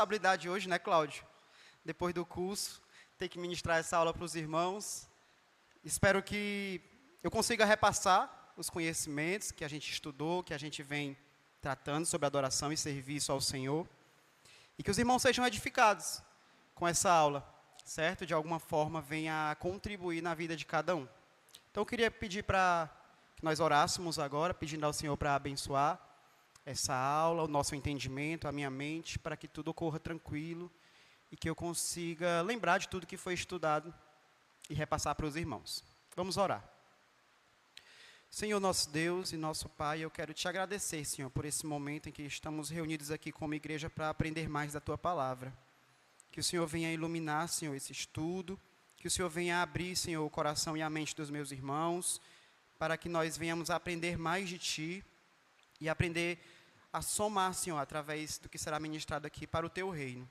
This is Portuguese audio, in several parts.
Responsabilidade hoje, né, Cláudio? Depois do curso, ter que ministrar essa aula para os irmãos. Espero que eu consiga repassar os conhecimentos que a gente estudou, que a gente vem tratando sobre adoração e serviço ao Senhor. E que os irmãos sejam edificados com essa aula, certo? De alguma forma venha a contribuir na vida de cada um. Então eu queria pedir para que nós orássemos agora, pedindo ao Senhor para abençoar essa aula, o nosso entendimento, a minha mente, para que tudo ocorra tranquilo e que eu consiga lembrar de tudo que foi estudado e repassar para os irmãos. Vamos orar. Senhor nosso Deus e nosso Pai, eu quero te agradecer, Senhor, por esse momento em que estamos reunidos aqui como igreja para aprender mais da Tua Palavra. Que o Senhor venha iluminar, Senhor, esse estudo, que o Senhor venha abrir, Senhor, o coração e a mente dos meus irmãos, para que nós venhamos a aprender mais de Ti e aprender a somar, Senhor, através do que será ministrado aqui para o Teu reino.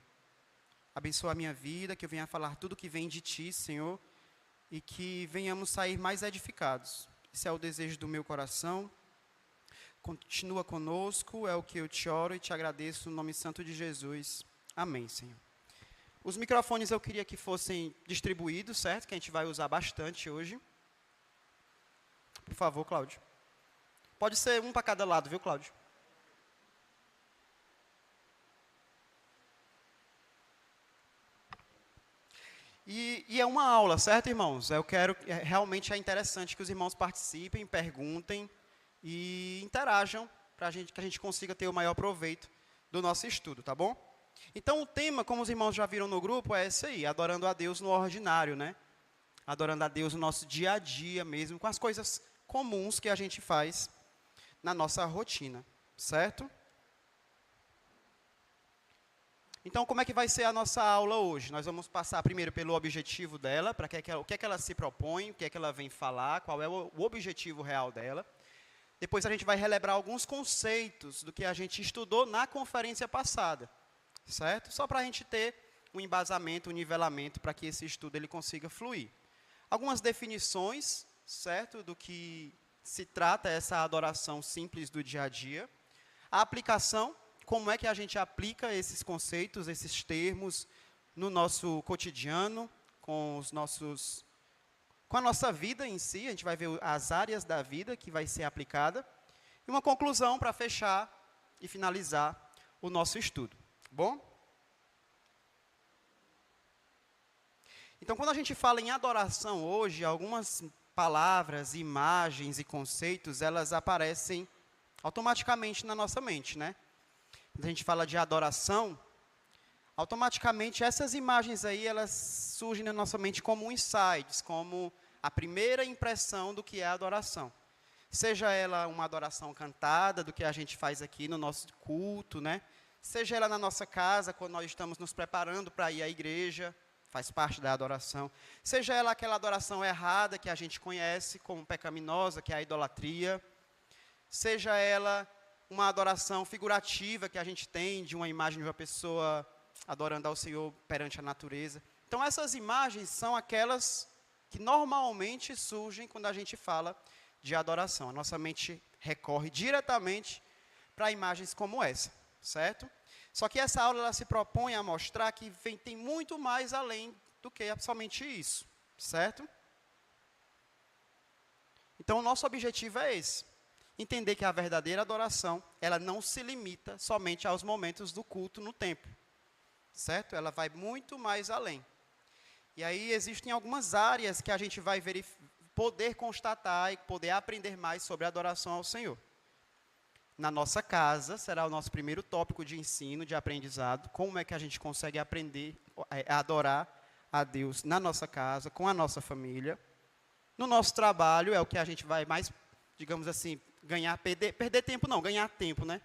Abençoa a minha vida, que eu venha falar tudo que vem de Ti, Senhor, e que venhamos sair mais edificados. Esse é o desejo do meu coração. Continua conosco, é o que eu te oro e te agradeço no nome santo de Jesus. Amém, Senhor. Os microfones eu queria que fossem distribuídos, certo? Que a gente vai usar bastante hoje. Por favor, Cláudio. Pode ser um para cada lado, viu, Cláudio? E é uma aula, certo, irmãos? Realmente é interessante que os irmãos participem, perguntem e interajam para que a gente consiga ter o maior proveito do nosso estudo, tá bom? Então, o tema, como os irmãos já viram no grupo, é esse aí, adorando a Deus no ordinário, né? Adorando a Deus no nosso dia a dia mesmo, com as coisas comuns que a gente faz na nossa rotina, certo? Então, como é que vai ser a nossa aula hoje? Nós vamos passar primeiro pelo objetivo dela, para o que é que ela se propõe, o que é que ela vem falar, qual é o objetivo real dela. Depois a gente vai relembrar alguns conceitos do que a gente estudou na conferência passada, certo? Só para a gente ter um embasamento, um nivelamento, para que esse estudo ele consiga fluir. Algumas definições, certo, do que se trata essa adoração simples do dia a dia. A aplicação, como é que a gente aplica esses conceitos, esses termos no nosso cotidiano, com a nossa vida em si. A gente vai ver as áreas da vida que vai ser aplicada. E uma conclusão para fechar e finalizar o nosso estudo. Bom? Então, quando a gente fala em adoração hoje, algumas palavras, imagens e conceitos, elas aparecem automaticamente na nossa mente, né? Quando a gente fala de adoração, automaticamente essas imagens aí, elas surgem na nossa mente como insights, como a primeira impressão do que é a adoração. Seja ela uma adoração cantada, do que a gente faz aqui no nosso culto, né? Seja ela na nossa casa, quando nós estamos nos preparando para ir à igreja, faz parte da adoração. Seja ela aquela adoração errada que a gente conhece como pecaminosa, que é a idolatria. Seja ela uma adoração figurativa que a gente tem de uma imagem de uma pessoa adorando ao Senhor perante a natureza. Então, essas imagens são aquelas que normalmente surgem quando a gente fala de adoração. A nossa mente recorre diretamente para imagens como essa, certo? Só que essa aula ela se propõe a mostrar que tem muito mais além do que somente isso, certo? Então, o nosso objetivo é esse. Entender que a verdadeira adoração, ela não se limita somente aos momentos do culto no templo, certo? Ela vai muito mais além. E aí existem algumas áreas que a gente vai poder constatar e poder aprender mais sobre a adoração ao Senhor. Na nossa casa, será o nosso primeiro tópico de ensino, de aprendizado, como é que a gente consegue aprender a adorar a Deus na nossa casa, com a nossa família. No nosso trabalho, é o que a gente vai mais, digamos assim, perder tempo não, ganhar tempo, né?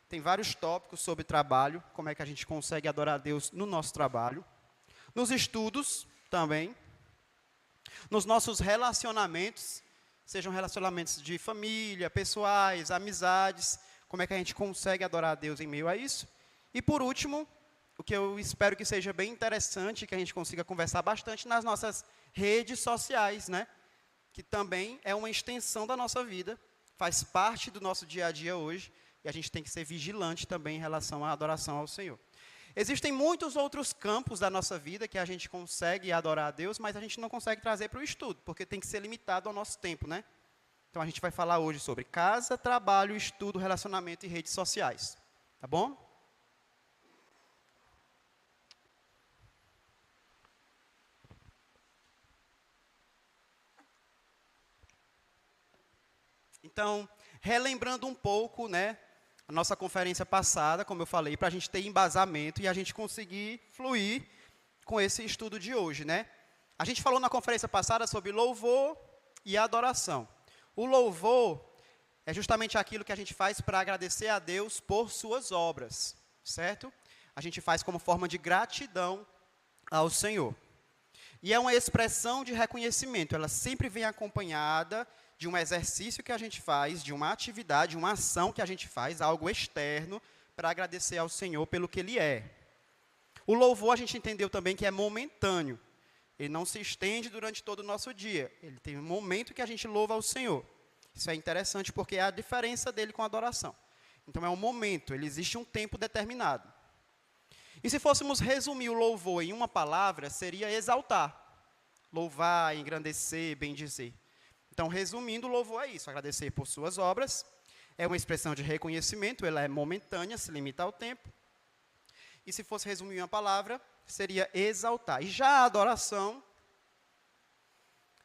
Tem vários tópicos sobre trabalho, como é que a gente consegue adorar a Deus no nosso trabalho. Nos estudos também. Nos nossos relacionamentos, sejam relacionamentos de família, pessoais, amizades, como é que a gente consegue adorar a Deus em meio a isso. E por último, o que eu espero que seja bem interessante, que a gente consiga conversar bastante nas nossas redes sociais, né? Que também é uma extensão da nossa vida, faz parte do nosso dia a dia hoje, e a gente tem que ser vigilante também em relação à adoração ao Senhor. Existem muitos outros campos da nossa vida que a gente consegue adorar a Deus, mas a gente não consegue trazer para o estudo, porque tem que ser limitado ao nosso tempo, né? Então a gente vai falar hoje sobre casa, trabalho, estudo, relacionamento e redes sociais. Tá bom? Então, relembrando um pouco, né, a nossa conferência passada, como eu falei, para a gente ter embasamento e a gente conseguir fluir com esse estudo de hoje, né? A gente falou na conferência passada sobre louvor e adoração. O louvor é justamente aquilo que a gente faz para agradecer a Deus por suas obras, certo? A gente faz como forma de gratidão ao Senhor. E é uma expressão de reconhecimento, ela sempre vem acompanhada de um exercício que a gente faz, de uma atividade, uma ação que a gente faz, algo externo, para agradecer ao Senhor pelo que Ele é. O louvor a gente entendeu também que é momentâneo. Ele não se estende durante todo o nosso dia. Ele tem um momento que a gente louva ao Senhor. Isso é interessante porque é a diferença dele com a adoração. Então é um momento, ele existe um tempo determinado. E se fôssemos resumir o louvor em uma palavra, seria exaltar. Louvar, engrandecer, bendizer. Então, resumindo, o louvor é isso, agradecer por suas obras. É uma expressão de reconhecimento, ela é momentânea, se limita ao tempo. E se fosse resumir em uma palavra, seria exaltar. E já a adoração,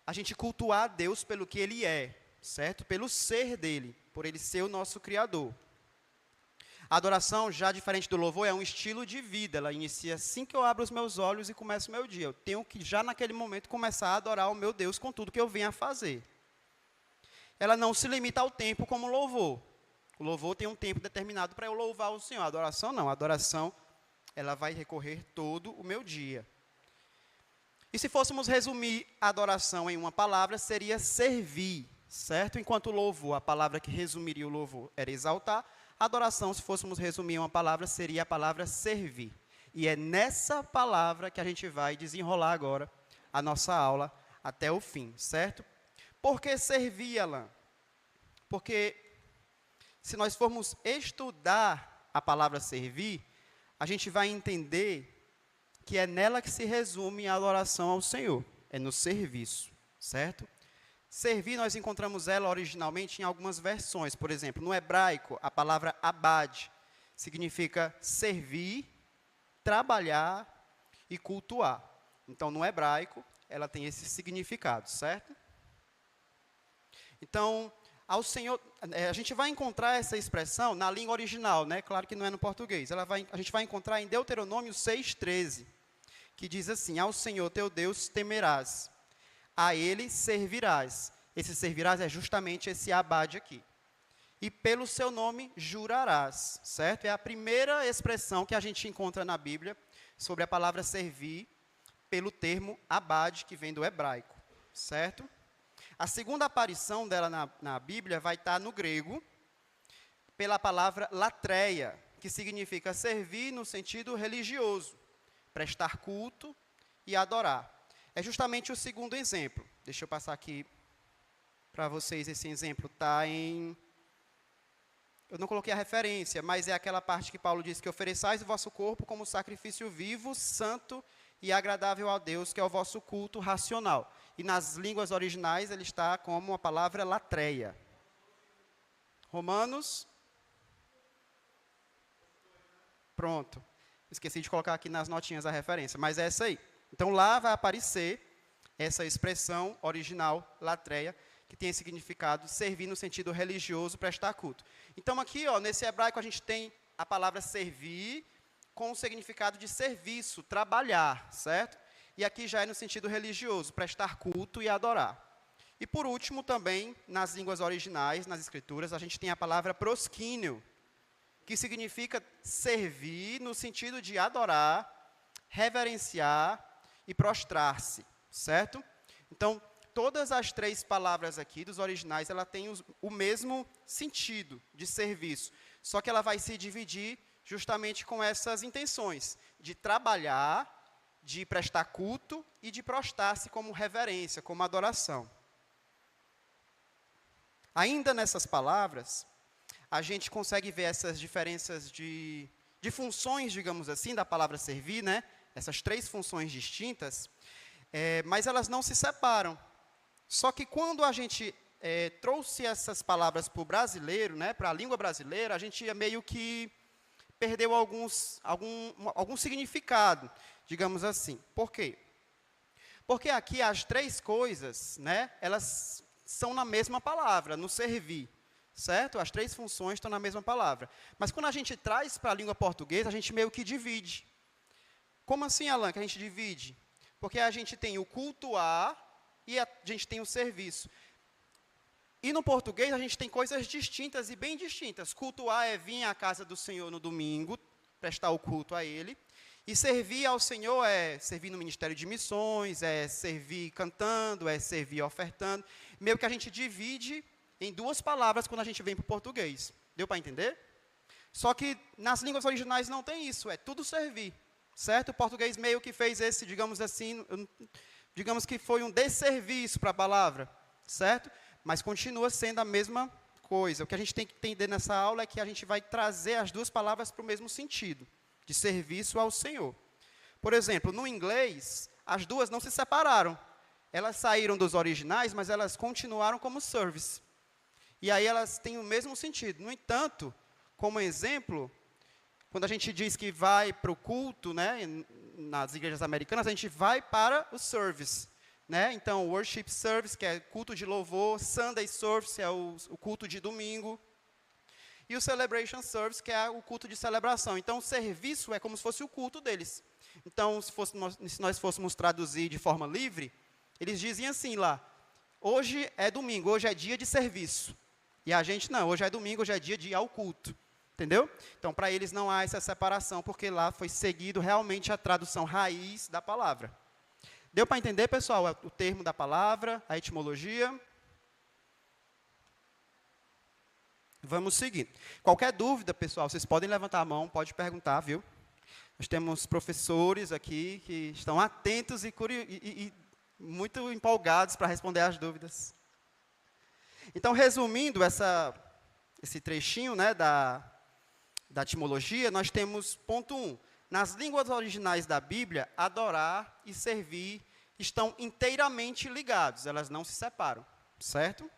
a gente cultuar a Deus pelo que Ele é, certo? Pelo ser dEle, por Ele ser o nosso Criador. A adoração, já diferente do louvor, é um estilo de vida. Ela inicia assim que eu abro os meus olhos e começo o meu dia. Eu tenho que, já naquele momento, começar a adorar o meu Deus com tudo que eu venho a fazer. Ela não se limita ao tempo como o louvor. O louvor tem um tempo determinado para eu louvar o Senhor. A adoração não. A adoração, ela vai recorrer todo o meu dia. E se fôssemos resumir a adoração em uma palavra, seria servir, certo? Enquanto o louvor, a palavra que resumiria o louvor era exaltar, a adoração, se fôssemos resumir em uma palavra, seria a palavra servir. E é nessa palavra que a gente vai desenrolar agora a nossa aula até o fim, certo? Por que servir, Alan? Porque se nós formos estudar a palavra servir, a gente vai entender que é nela que se resume a adoração ao Senhor, é no serviço, certo? Servir, nós encontramos ela originalmente em algumas versões. Por exemplo, no hebraico, a palavra abad significa servir, trabalhar e cultuar. Então, no hebraico, ela tem esse significado, certo? Então, ao Senhor, a gente vai encontrar essa expressão na língua original, né? Claro que não é no português. A gente vai encontrar em Deuteronômio 6,13, que diz assim: ao Senhor teu Deus temerás, a Ele servirás. Esse servirás é justamente esse abade aqui. E pelo seu nome jurarás, certo? É a primeira expressão que a gente encontra na Bíblia sobre a palavra servir, pelo termo abade, que vem do hebraico, certo? A segunda aparição dela na Bíblia vai estar no grego, pela palavra latreia, que significa servir no sentido religioso, prestar culto e adorar. É justamente o segundo exemplo. Deixa eu passar aqui para vocês esse exemplo. Está em... Eu não coloquei a referência, mas é aquela parte que Paulo diz que ofereçais o vosso corpo como sacrifício vivo, santo e agradável a Deus, que é o vosso culto racional. E nas línguas originais ele está como a palavra latreia. Romanos. Pronto. Esqueci de colocar aqui nas notinhas a referência, mas é essa aí. Então lá vai aparecer essa expressão original, latreia, que tem esse significado servir no sentido religioso, prestar culto. Então aqui, ó, nesse hebraico a gente tem a palavra servir com o significado de serviço, trabalhar, certo? E aqui já é no sentido religioso, prestar culto e adorar. E por último também, nas línguas originais, nas escrituras, a gente tem a palavra prosquínio, que significa servir no sentido de adorar, reverenciar e prostrar-se, certo? Então, todas as três palavras aqui dos originais, ela tem o mesmo sentido de serviço, só que ela vai se dividir justamente com essas intenções, de trabalhar, de prestar culto e de prostrar-se como reverência, como adoração. Ainda nessas palavras, a gente consegue ver essas diferenças de de funções, digamos assim, da palavra servir, né? Essas três funções distintas, mas elas não se separam. Só que quando a gente trouxe essas palavras para o brasileiro, né, para a língua brasileira, a gente meio que perdeu algum significado, digamos assim. Por quê? Porque aqui as três coisas, né, elas são na mesma palavra, no servir, certo? As três funções estão na mesma palavra. Mas quando a gente traz para a língua portuguesa, a gente meio que divide. Como assim, Alan, que a gente divide? Porque a gente tem o cultuar e a gente tem o serviço. E no português a gente tem coisas distintas e bem distintas. Cultuar é vir à casa do Senhor no domingo, prestar o culto a Ele. E servir ao Senhor é servir no ministério de missões, é servir cantando, é servir ofertando. Meio que a gente divide em duas palavras quando a gente vem para o português. Deu para entender? Só que nas línguas originais não tem isso, é tudo servir. Certo? O português meio que fez esse, digamos assim, digamos que foi um desserviço para a palavra. Certo? Mas continua sendo a mesma coisa. O que a gente tem que entender nessa aula é que a gente vai trazer as duas palavras para o mesmo sentido, de serviço ao Senhor. Por exemplo, no inglês, as duas não se separaram. Elas saíram dos originais, mas elas continuaram como service. E aí elas têm o mesmo sentido. No entanto, como exemplo, quando a gente diz que vai para o culto, né, nas igrejas americanas, a gente vai para o service. Né? Então, worship service, que é culto de louvor, Sunday service é o culto de domingo, e o celebration service, que é o culto de celebração. Então, o serviço é como se fosse o culto deles. Então, se nós fôssemos traduzir de forma livre, eles dizem assim lá, hoje é domingo, hoje é dia de serviço. E a gente não, hoje é domingo, hoje é dia de ir ao culto. Entendeu? Então, para eles não há essa separação, porque lá foi seguido realmente a tradução raiz da palavra. Deu para entender, pessoal, o termo da palavra, a etimologia? Vamos seguir. Qualquer dúvida, pessoal, vocês podem levantar a mão, pode perguntar, viu? Nós temos professores aqui que estão atentos e muito empolgados para responder as dúvidas. Então, resumindo esse trechinho, né, da etimologia, nós temos ponto 1. Nas línguas originais da Bíblia, adorar e servir estão inteiramente ligados, elas não se separam, certo?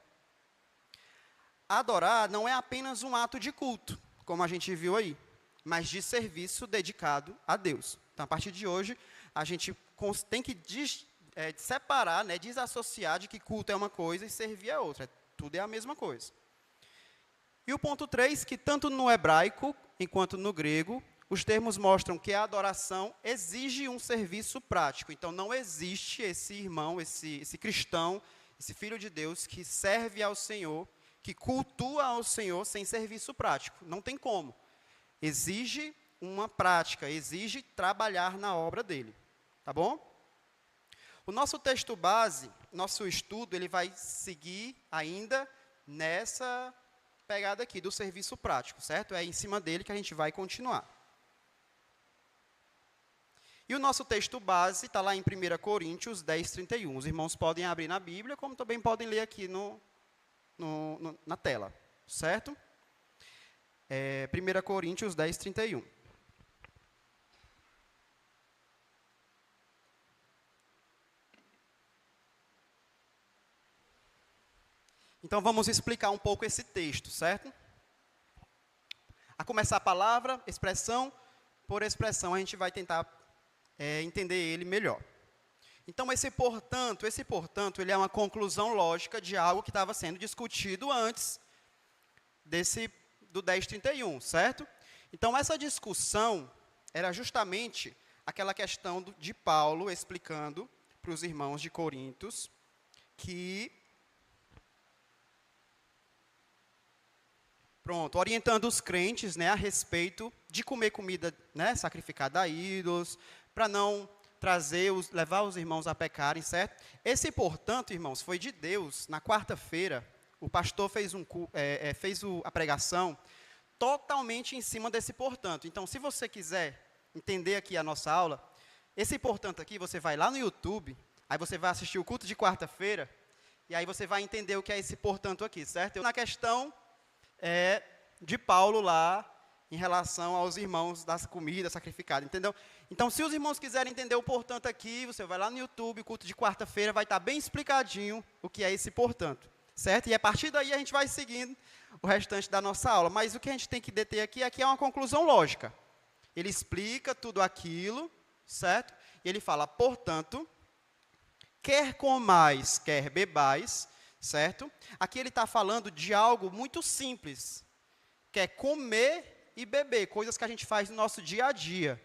Adorar não é apenas um ato de culto, como a gente viu aí, mas de serviço dedicado a Deus. Então, a partir de hoje, a gente tem que separar, né, desassociar de que culto é uma coisa e servir é outra. Tudo é a mesma coisa. E o ponto 3, que tanto no hebraico, enquanto no grego, os termos mostram que a adoração exige um serviço prático. Então, não existe esse irmão, esse cristão, esse filho de Deus que serve ao Senhor, que cultua ao Senhor sem serviço prático. Não tem como. Exige uma prática, exige trabalhar na obra dele. Tá bom? O nosso texto base, nosso estudo, ele vai seguir ainda nessa pegada aqui do serviço prático, certo? É em cima dele que a gente vai continuar. E o nosso texto base está lá em 1 Coríntios 10, 31. Os irmãos podem abrir na Bíblia, como também podem ler aqui na tela, certo? 1 Coríntios 10, 31. Então, vamos explicar um pouco esse texto, certo? A começar a palavra, expressão por expressão, a gente vai tentar entender ele melhor. Então, esse portanto, ele é uma conclusão lógica de algo que estava sendo discutido antes do 10:31, certo? Então, essa discussão era justamente aquela questão de Paulo explicando para os irmãos de Corintos que, orientando os crentes, né, a respeito de comer comida, né, sacrificada a ídolos, para não levar os irmãos a pecarem, certo? Esse, portanto, irmãos, foi de Deus. Na quarta-feira, o pastor fez a pregação totalmente em cima desse portanto. Então, se você quiser entender aqui a nossa aula, esse portanto aqui, você vai lá no YouTube, aí você vai assistir o culto de quarta-feira, e aí você vai entender o que é esse portanto aqui, certo? Na questão de Paulo lá, em relação aos irmãos das comidas sacrificadas, entendeu? Então, se os irmãos quiserem entender o portanto aqui, você vai lá no YouTube, culto de quarta-feira, vai estar bem explicadinho o que é esse portanto, certo? E a partir daí a gente vai seguindo o restante da nossa aula. Mas o que a gente tem que deter aqui é uma conclusão lógica. Ele explica tudo aquilo, certo? E ele fala, portanto, quer comais, quer bebais, certo? Aqui ele está falando de algo muito simples, que é comer e beber, coisas que a gente faz no nosso dia a dia.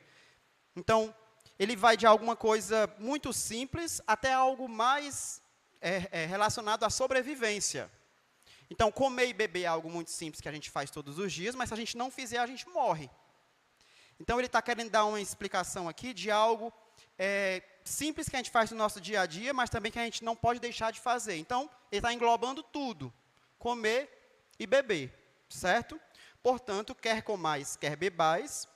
Então, ele vai de alguma coisa muito simples até algo mais relacionado à sobrevivência. Então, comer e beber é algo muito simples que a gente faz todos os dias, mas se a gente não fizer, a gente morre. Então, ele está querendo dar uma explicação aqui de algo simples que a gente faz no nosso dia a dia, mas também que a gente não pode deixar de fazer. Então, ele está englobando tudo, comer e beber, certo? Portanto, quer comais, quer bebais,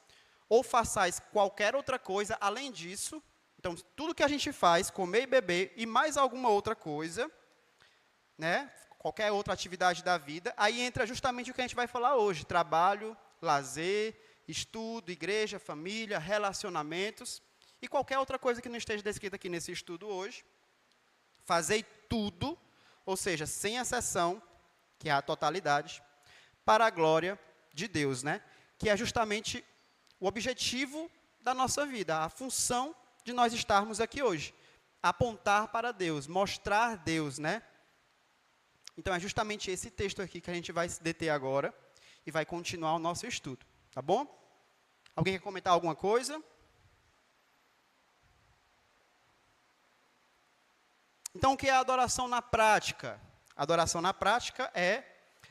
ou façais qualquer outra coisa além disso. Então, tudo que a gente faz, comer e beber, e mais alguma outra coisa, né? Qualquer outra atividade da vida, aí entra justamente o que a gente vai falar hoje, trabalho, lazer, estudo, igreja, família, relacionamentos, e qualquer outra coisa que não esteja descrita aqui nesse estudo hoje. Fazei tudo, ou seja, sem exceção, que é a totalidade, para a glória de Deus, né? Que é justamente o objetivo da nossa vida, a função de nós estarmos aqui hoje. Apontar para Deus, mostrar Deus, né? Então, é justamente esse texto aqui que a gente vai se deter agora e vai continuar o nosso estudo, tá bom? Alguém quer comentar alguma coisa? Então, o que é a adoração na prática? A adoração na prática é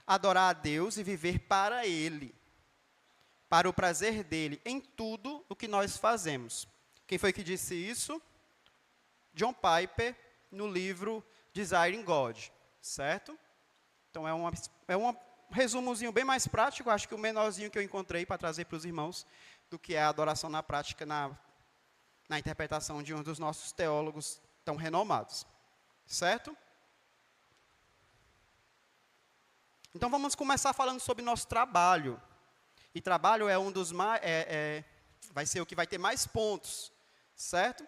adorar a Deus e viver para Ele, para o prazer dEle, em tudo o que nós fazemos. Quem foi que disse isso? John Piper, no livro Desiring God, certo? Então, é um resumozinho bem mais prático, acho que o menorzinho que eu encontrei para trazer para os irmãos, do que é a adoração na prática, na interpretação de um dos nossos teólogos tão renomados. Certo? Então, vamos começar falando sobre nosso trabalho. E trabalho é um dos mais, vai ser o que vai ter mais pontos, certo?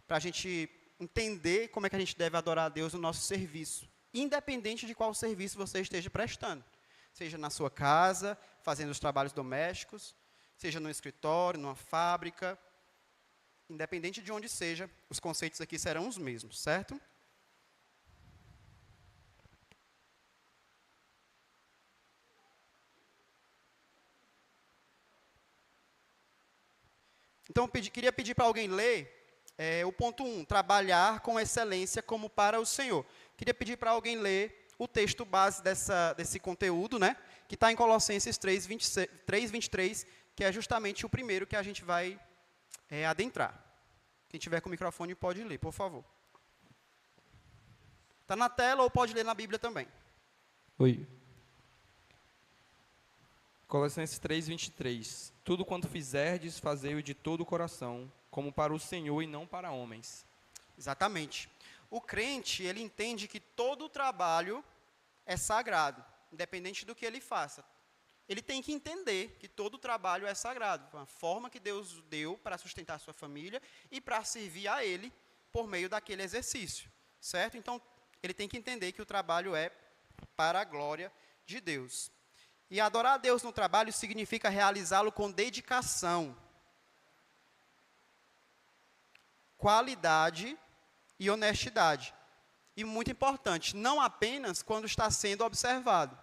Para a gente entender como é que a gente deve adorar a Deus no nosso serviço, independente de qual serviço você esteja prestando. Seja na sua casa, fazendo os trabalhos domésticos, seja no escritório, numa fábrica, independente de onde seja, os conceitos aqui serão os mesmos, certo? Então, queria pedir para alguém ler o ponto 1, trabalhar com excelência como para o Senhor. Queria pedir para alguém ler o texto base desse conteúdo, né, que está em Colossenses 3:23, que é justamente o primeiro que a gente vai adentrar. Quem tiver com o microfone pode ler, por favor. Está na tela ou pode ler na Bíblia também. Oi. Colossenses 3:23. Tudo quanto fizerdes, fazei-o de todo o coração, como para o Senhor e não para homens. Exatamente. O crente, ele entende que todo o trabalho é sagrado, independente do que ele faça. Ele tem que entender que todo o trabalho é sagrado, a forma que Deus deu para sustentar a sua família e para servir a Ele por meio daquele exercício, certo? Então, ele tem que entender que o trabalho é para a glória de Deus. E adorar a Deus no trabalho significa realizá-lo com dedicação, qualidade e honestidade. E muito importante, não apenas quando está sendo observado.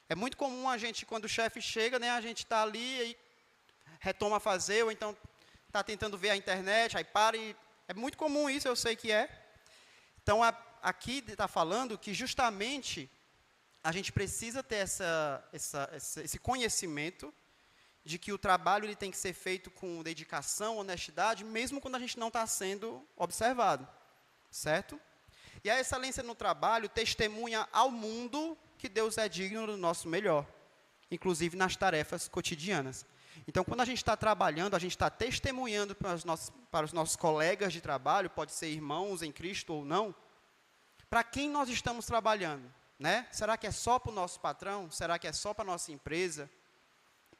É muito comum a gente, quando o chefe chega, né, a gente está ali e retoma a fazer, ou então está tentando ver a internet, aí para e... É muito comum isso, eu sei que é. Então, aqui está falando que justamente a gente precisa ter esse conhecimento de que o trabalho ele tem que ser feito com dedicação, honestidade, mesmo quando a gente não está sendo observado, certo? E a excelência no trabalho testemunha ao mundo que Deus é digno do nosso melhor, inclusive nas tarefas cotidianas. Então, quando a gente está trabalhando, a gente está testemunhando para os nossos colegas de trabalho, pode ser irmãos em Cristo ou não, para quem nós estamos trabalhando, né? Será que é só para o nosso patrão? Será que é só para a nossa empresa?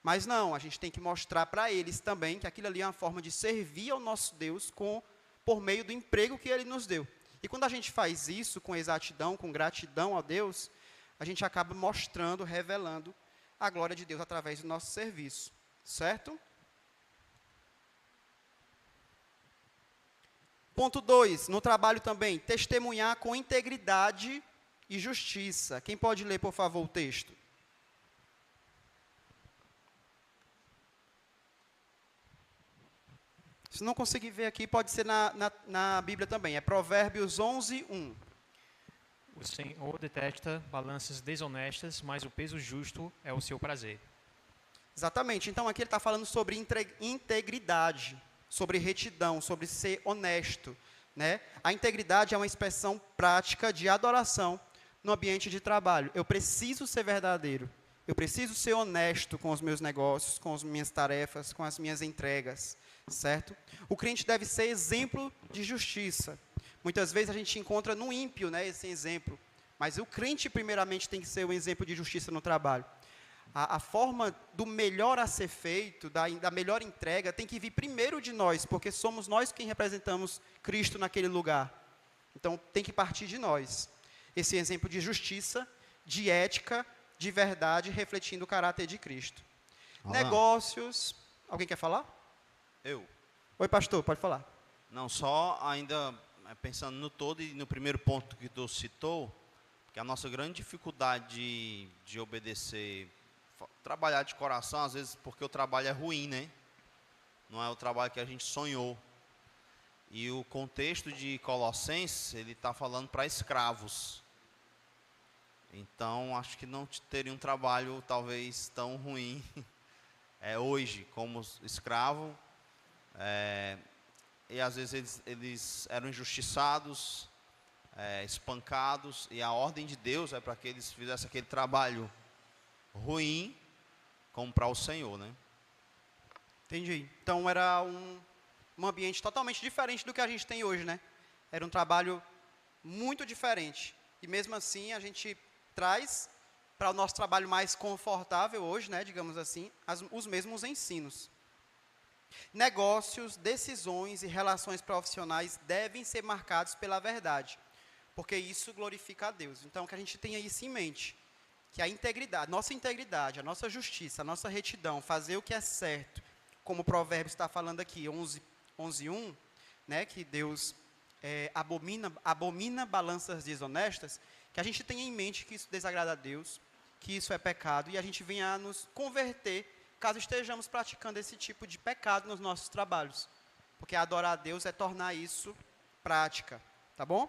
Mas não, a gente tem que mostrar para eles também que aquilo ali é uma forma de servir ao nosso Deus por meio do emprego que Ele nos deu. E quando a gente faz isso com exatidão, com gratidão a Deus, a gente acaba mostrando, revelando a glória de Deus através do nosso serviço. Certo? Ponto 2, no trabalho também, testemunhar com integridade e justiça. Quem pode ler, por favor, o texto? Se não conseguir ver aqui, pode ser na Bíblia também. É Provérbios 11, 1. O Senhor detesta balanças desonestas, mas o peso justo é o seu prazer. Exatamente. Então, aqui ele está falando sobre integridade, sobre retidão, sobre ser honesto. Né? A integridade é uma expressão prática de adoração no ambiente de trabalho. Eu preciso ser verdadeiro. Eu preciso ser honesto com os meus negócios, com as minhas tarefas, com as minhas entregas. Certo? O crente deve ser exemplo de justiça. Muitas vezes a gente encontra no ímpio, né, esse exemplo. Mas o crente, primeiramente, tem que ser um exemplo de justiça no trabalho. A forma do melhor a ser feito, da melhor entrega, tem que vir primeiro de nós, porque somos nós quem representamos Cristo naquele lugar. Então, tem que partir de nós. Esse exemplo de justiça, de ética, de verdade, refletindo o caráter de Cristo. Olá. Negócios. Alguém quer falar? Eu. Oi, pastor, pode falar. Não, só ainda pensando no todo e no primeiro ponto que tu citou, que a nossa grande dificuldade de obedecer, trabalhar de coração, às vezes porque o trabalho é ruim, né? Não é o trabalho que a gente sonhou. E o contexto de Colossenses, ele está falando para escravos. Então, acho que não teria um trabalho talvez tão ruim hoje como escravo. E às vezes eles eram injustiçados, espancados, e a ordem de Deus é para que eles fizessem aquele trabalho ruim como para o Senhor, né? Entendi. Então era um ambiente totalmente diferente do que a gente tem hoje, né? Era um trabalho muito diferente. E mesmo assim a gente traz para o nosso trabalho mais confortável hoje, né, digamos assim, os mesmos ensinos. Negócios, decisões e relações profissionais devem ser marcados pela verdade, porque isso glorifica a Deus. Então, que a gente tenha isso em mente, que a integridade, a nossa justiça, a nossa retidão, fazer o que é certo, como o provérbio está falando aqui, 11:1, né, que Deus abomina balanças desonestas, que a gente tenha em mente que isso desagrada a Deus, que isso é pecado, e a gente venha a nos converter caso estejamos praticando esse tipo de pecado nos nossos trabalhos. Porque adorar a Deus é tornar isso prática. Tá bom?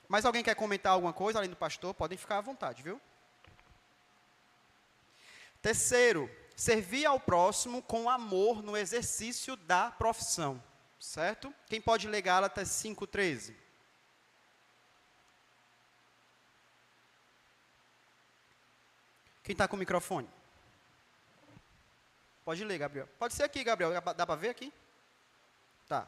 Mais alguém quer comentar alguma coisa além do pastor? Podem ficar à vontade, viu? Terceiro, servir ao próximo com amor no exercício da profissão. Certo? Quem pode ler Gálatas 5:13? Quem está com o microfone? Pode ler, Gabriel. Pode ser aqui, Gabriel. Dá para ver aqui? Tá.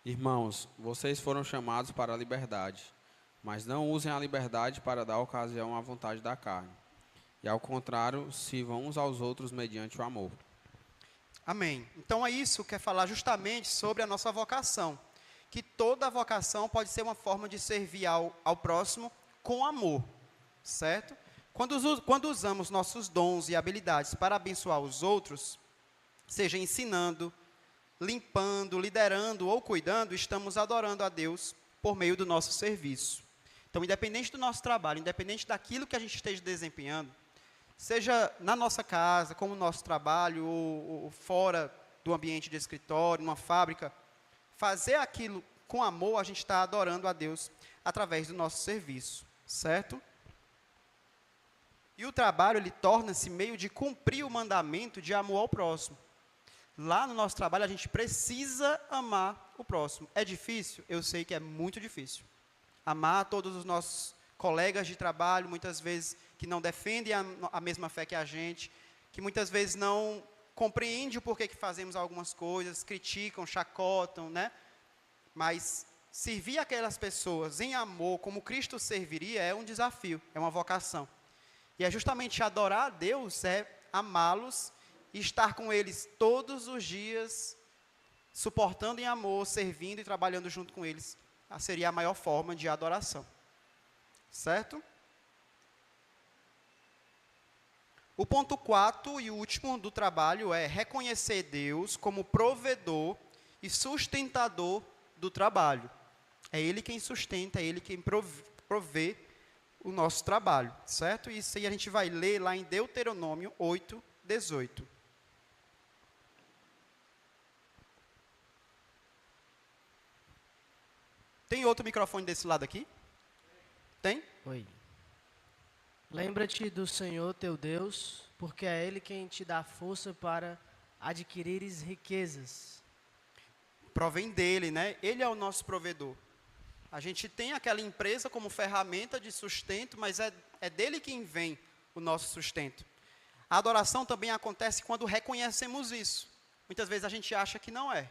Irmãos, vocês foram chamados para a liberdade, mas não usem a liberdade para dar ocasião à vontade da carne. E ao contrário, sirvam uns aos outros mediante o amor. Amém. Então é isso que é falar justamente sobre a nossa vocação. Que toda vocação pode ser uma forma de servir ao próximo com amor. Certo? Quando usamos nossos dons e habilidades para abençoar os outros, seja ensinando, limpando, liderando ou cuidando, estamos adorando a Deus por meio do nosso serviço. Então, independente do nosso trabalho, independente daquilo que a gente esteja desempenhando, seja na nossa casa, como no nosso trabalho, ou fora do ambiente de escritório, numa fábrica, fazer aquilo com amor, a gente está adorando a Deus através do nosso serviço, certo? E o trabalho, ele torna-se meio de cumprir o mandamento de amor ao próximo. Lá no nosso trabalho, a gente precisa amar o próximo. É difícil? Eu sei que é muito difícil. Amar todos os nossos colegas de trabalho, muitas vezes que não defendem a mesma fé que a gente, que muitas vezes não compreendem o porquê que fazemos algumas coisas, criticam, chacotam, né? Mas servir aquelas pessoas em amor, como Cristo serviria, é um desafio, é uma vocação. E é justamente adorar a Deus, é amá-los e estar com eles todos os dias, suportando em amor, servindo e trabalhando junto com eles. Seria a maior forma de adoração. Certo? O ponto 4 e o último do trabalho é reconhecer Deus como provedor e sustentador do trabalho. É Ele quem sustenta, é Ele quem provê o nosso trabalho, certo? Isso aí a gente vai ler lá em Deuteronômio 8, 18. Tem outro microfone desse lado aqui? Tem? Oi. Lembra-te do Senhor teu Deus, porque é Ele quem te dá força para adquirires riquezas. Provém dele, né? Ele é o nosso provedor. A gente tem aquela empresa como ferramenta de sustento, mas é dele quem vem o nosso sustento. A adoração também acontece quando reconhecemos isso. Muitas vezes a gente acha que não é.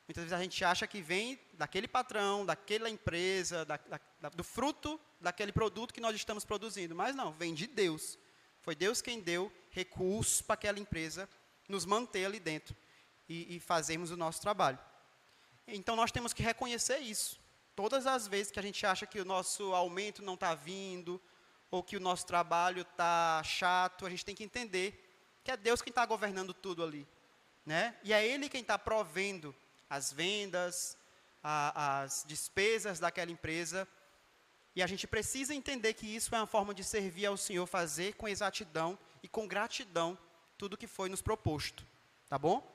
Muitas vezes a gente acha que vem daquele patrão, daquela empresa, do fruto daquele produto que nós estamos produzindo. Mas não, vem de Deus. Foi Deus quem deu recursos para aquela empresa nos manter ali dentro e fazermos o nosso trabalho. Então nós temos que reconhecer isso. Todas as vezes que a gente acha que o nosso aumento não está vindo, ou que o nosso trabalho está chato, a gente tem que entender que é Deus quem está governando tudo ali. Né? E é Ele quem está provendo as vendas, as despesas daquela empresa. E a gente precisa entender que isso é uma forma de servir ao Senhor, fazer com exatidão e com gratidão tudo que foi nos proposto. Tá bom?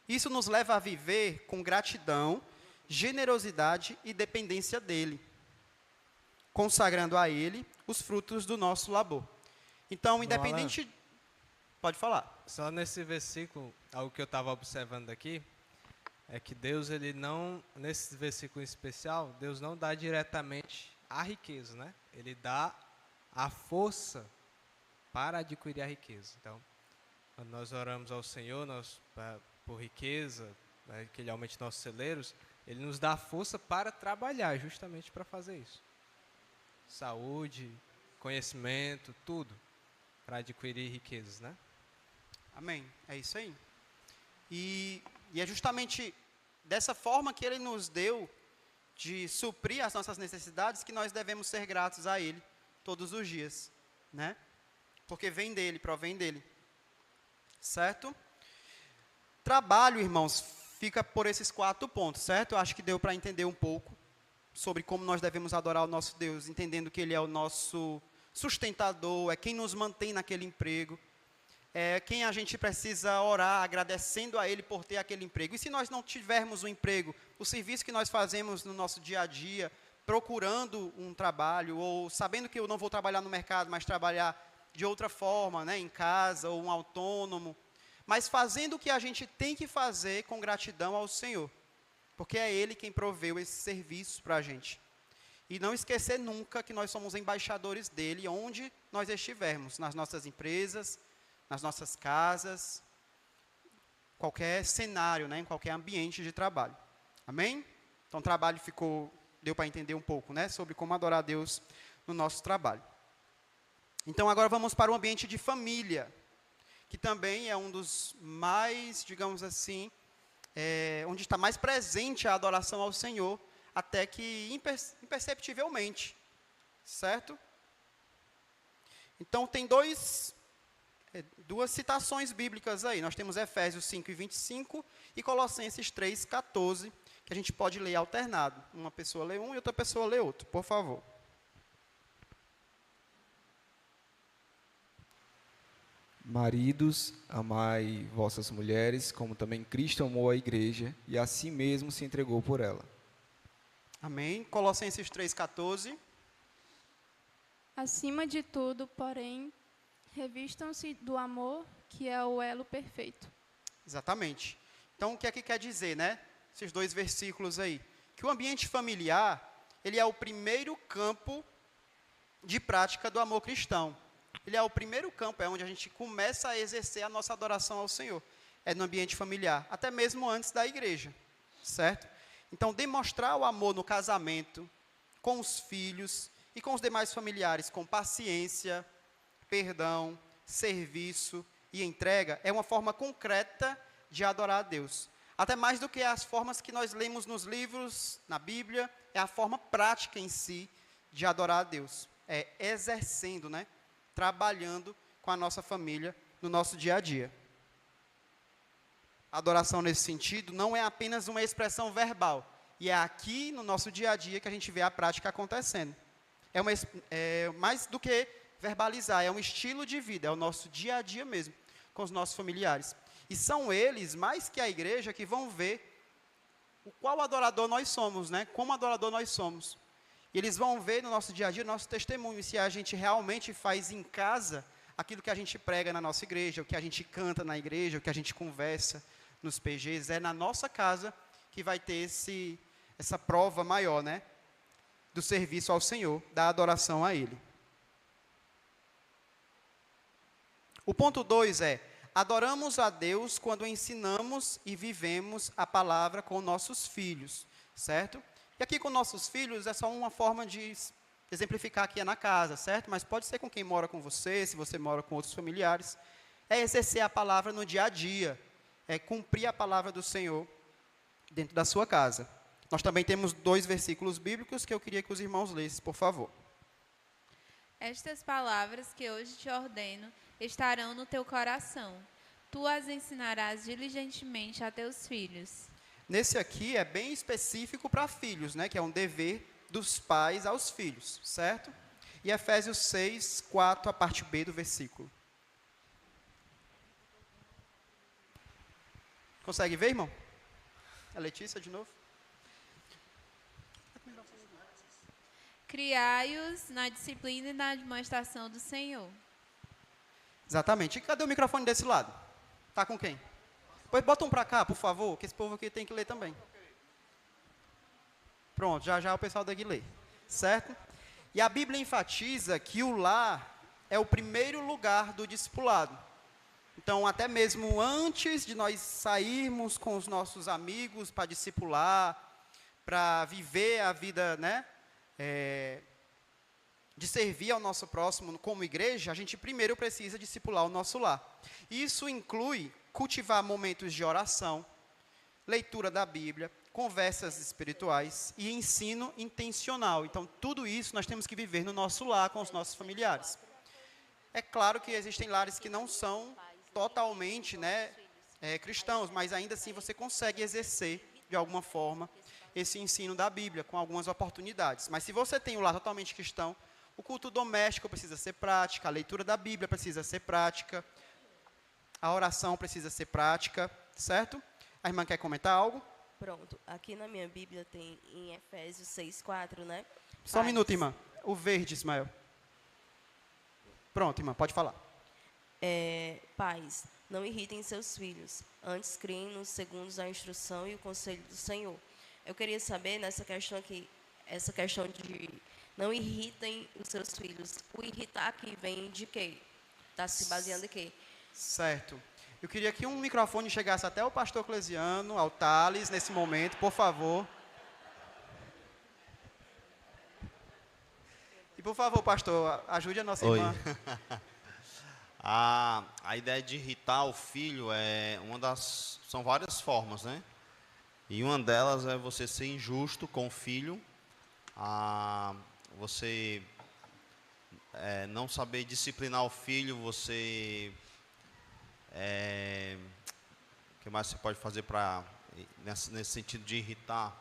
Isso nos leva a viver com gratidão, generosidade e dependência dEle, consagrando a Ele os frutos do nosso labor. Então, independente... Pode falar. Só nesse versículo, algo que eu estava observando aqui, é que Deus, ele não, nesse versículo em especial, Deus não dá diretamente a riqueza, né? Ele dá a força para adquirir a riqueza. Então, quando nós oramos ao Senhor por riqueza, né, que Ele aumente nossos celeiros, Ele nos dá a força para trabalhar, justamente para fazer isso. Saúde, conhecimento, tudo, para adquirir riquezas, né? Amém. É isso aí. E é justamente dessa forma que Ele nos deu de suprir as nossas necessidades que nós devemos ser gratos a Ele todos os dias, né? Porque vem dEle, provém dEle. Certo? Trabalho, irmãos, fica por esses 4 pontos, certo? Eu acho que deu para entender um pouco sobre como nós devemos adorar o nosso Deus, entendendo que Ele é o nosso sustentador, é quem nos mantém naquele emprego, é quem a gente precisa orar, agradecendo a Ele por ter aquele emprego. E se nós não tivermos um emprego, o serviço que nós fazemos no nosso dia a dia, procurando um trabalho, ou sabendo que eu não vou trabalhar no mercado, mas trabalhar de outra forma, né, em casa, ou um autônomo, mas fazendo o que a gente tem que fazer com gratidão ao Senhor, porque é Ele quem proveu esse serviço para a gente. E não esquecer nunca que nós somos embaixadores dEle, onde nós estivermos, nas nossas empresas, nas nossas casas, qualquer cenário, né, em qualquer ambiente de trabalho. Amém? Então, o trabalho deu para entender um pouco, né, sobre como adorar a Deus no nosso trabalho. Então, agora vamos para o ambiente de família, que também é um dos mais, digamos assim, onde está mais presente a adoração ao Senhor, até que imperceptivelmente, certo? Então, tem duas citações bíblicas aí. Nós temos Efésios 5 e 25 e Colossenses 3, 14, que a gente pode ler alternado. Uma pessoa lê um e outra pessoa lê outro, por favor. Maridos, amai vossas mulheres, como também Cristo amou a igreja e a si mesmo se entregou por ela. Amém. Colossenses 3, 14. Acima de tudo, porém, revistam-se do amor, que é o elo perfeito. Exatamente. Então, o que é que quer dizer, né? Esses 2 versículos aí. Que o ambiente familiar, ele é o primeiro campo de prática do amor cristão. Ele é o primeiro campo, é onde a gente começa a exercer a nossa adoração ao Senhor. É no ambiente familiar, até mesmo antes da igreja, certo? Então, demonstrar o amor no casamento, com os filhos e com os demais familiares com paciência, perdão, serviço e entrega, é uma forma concreta de adorar a Deus. Até mais do que as formas que nós lemos nos livros, na Bíblia, é a forma prática em si de adorar a Deus. É exercendo, né? Trabalhando com a nossa família no nosso dia a dia. A adoração nesse sentido não é apenas uma expressão verbal, e é aqui no nosso dia a dia que a gente vê a prática acontecendo. É mais do que verbalizar, é um estilo de vida, é o nosso dia a dia mesmo, com os nossos familiares. E são eles, mais que a igreja, que vão ver o qual adorador nós somos, né? Como adorador nós somos. E eles vão ver no nosso dia a dia nosso testemunho, se a gente realmente faz em casa aquilo que a gente prega na nossa igreja, o que a gente canta na igreja, o que a gente conversa nos PGs, é na nossa casa que vai ter essa prova maior, né? Do serviço ao Senhor, da adoração a Ele. O ponto 2 é: adoramos a Deus quando ensinamos e vivemos a palavra com nossos filhos, certo? E aqui com nossos filhos é só uma forma de exemplificar que é na casa, certo? Mas pode ser com quem mora com você, se você mora com outros familiares. É exercer a palavra no dia a dia, é cumprir a palavra do Senhor dentro da sua casa. Nós também temos 2 versículos bíblicos que eu queria que os irmãos lessem, por favor. Estas palavras que hoje te ordeno estarão no teu coração. Tu as ensinarás diligentemente a teus filhos. Nesse aqui é bem específico para filhos, né? Que é um dever dos pais aos filhos, certo? E Efésios 6, 4, a parte B do versículo. Consegue ver, irmão? A Letícia de novo? Criai-os na disciplina e na admoestação do Senhor. Exatamente. E cadê o microfone desse lado? Tá com quem? Pois bota um para cá, por favor, que esse povo aqui tem que ler também. Pronto, já o pessoal daqui lê. Certo? E a Bíblia enfatiza que o lar é o primeiro lugar do discipulado. Então, até mesmo antes de nós sairmos com os nossos amigos para discipular, para viver a vida, né? De servir ao nosso próximo como igreja, a gente primeiro precisa discipular o nosso lar. Isso inclui cultivar momentos de oração, leitura da Bíblia, conversas espirituais e ensino intencional. Então, tudo isso nós temos que viver no nosso lar com os nossos familiares. É claro que existem lares que não são totalmente, né, cristãos, mas ainda assim você consegue exercer, de alguma forma, esse ensino da Bíblia, com algumas oportunidades. Mas se você tem um lar totalmente cristão, o culto doméstico precisa ser prática, a leitura da Bíblia precisa ser prática, a oração precisa ser prática, certo? A irmã quer comentar algo? Pronto, aqui na minha Bíblia tem em Efésios 6:4, né? Só um minuto, irmã. O verde, Ismael. Pronto, irmã, pode falar. Pais, não irritem seus filhos, antes criem-nos segundo a instrução e o conselho do Senhor. Eu queria saber nessa questão aqui, essa questão de não irritem os seus filhos. O irritar aqui vem de quê? Está se baseando em quê? Certo. Eu queria que um microfone chegasse até o pastor Clesiano, ao Thales, nesse momento, por favor. E por favor, pastor, ajude a nossa Oi. irmã. A ideia de irritar o filho são várias formas, né? E uma delas é você ser injusto com o filho, você não saber disciplinar o filho, você o que mais você pode fazer nesse sentido de irritar?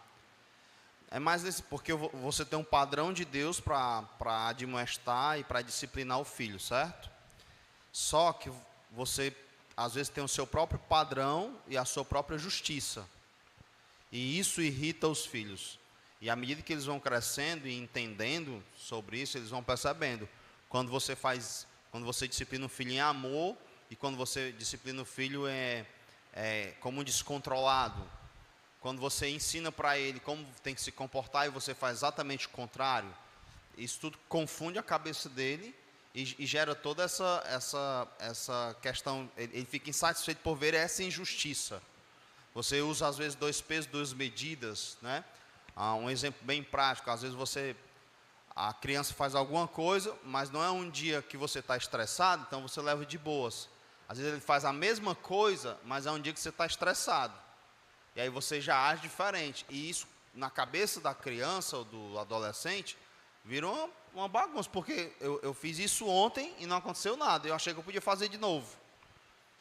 É mais porque você tem um padrão de Deus para admoestar e para disciplinar o filho, certo? Só que você, às vezes, tem o seu próprio padrão e a sua própria justiça. E isso irrita os filhos. E à medida que eles vão crescendo e entendendo sobre isso, eles vão percebendo. Quando você disciplina o filho em amor, e quando você disciplina o filho como um descontrolado. Quando você ensina para ele como tem que se comportar e você faz exatamente o contrário, isso tudo confunde a cabeça dele e gera toda essa questão. Ele fica insatisfeito por ver essa injustiça. Você usa, às vezes, 2 pesos, 2 medidas, né? Um exemplo bem prático, às vezes A criança faz alguma coisa, mas não é um dia que você está estressado, então você leva de boas. Às vezes ele faz a mesma coisa, mas é um dia que você está estressado. E aí você já age diferente. E isso, na cabeça da criança ou do adolescente, vira uma bagunça. Porque eu fiz isso ontem e não aconteceu nada. Eu achei que eu podia fazer de novo.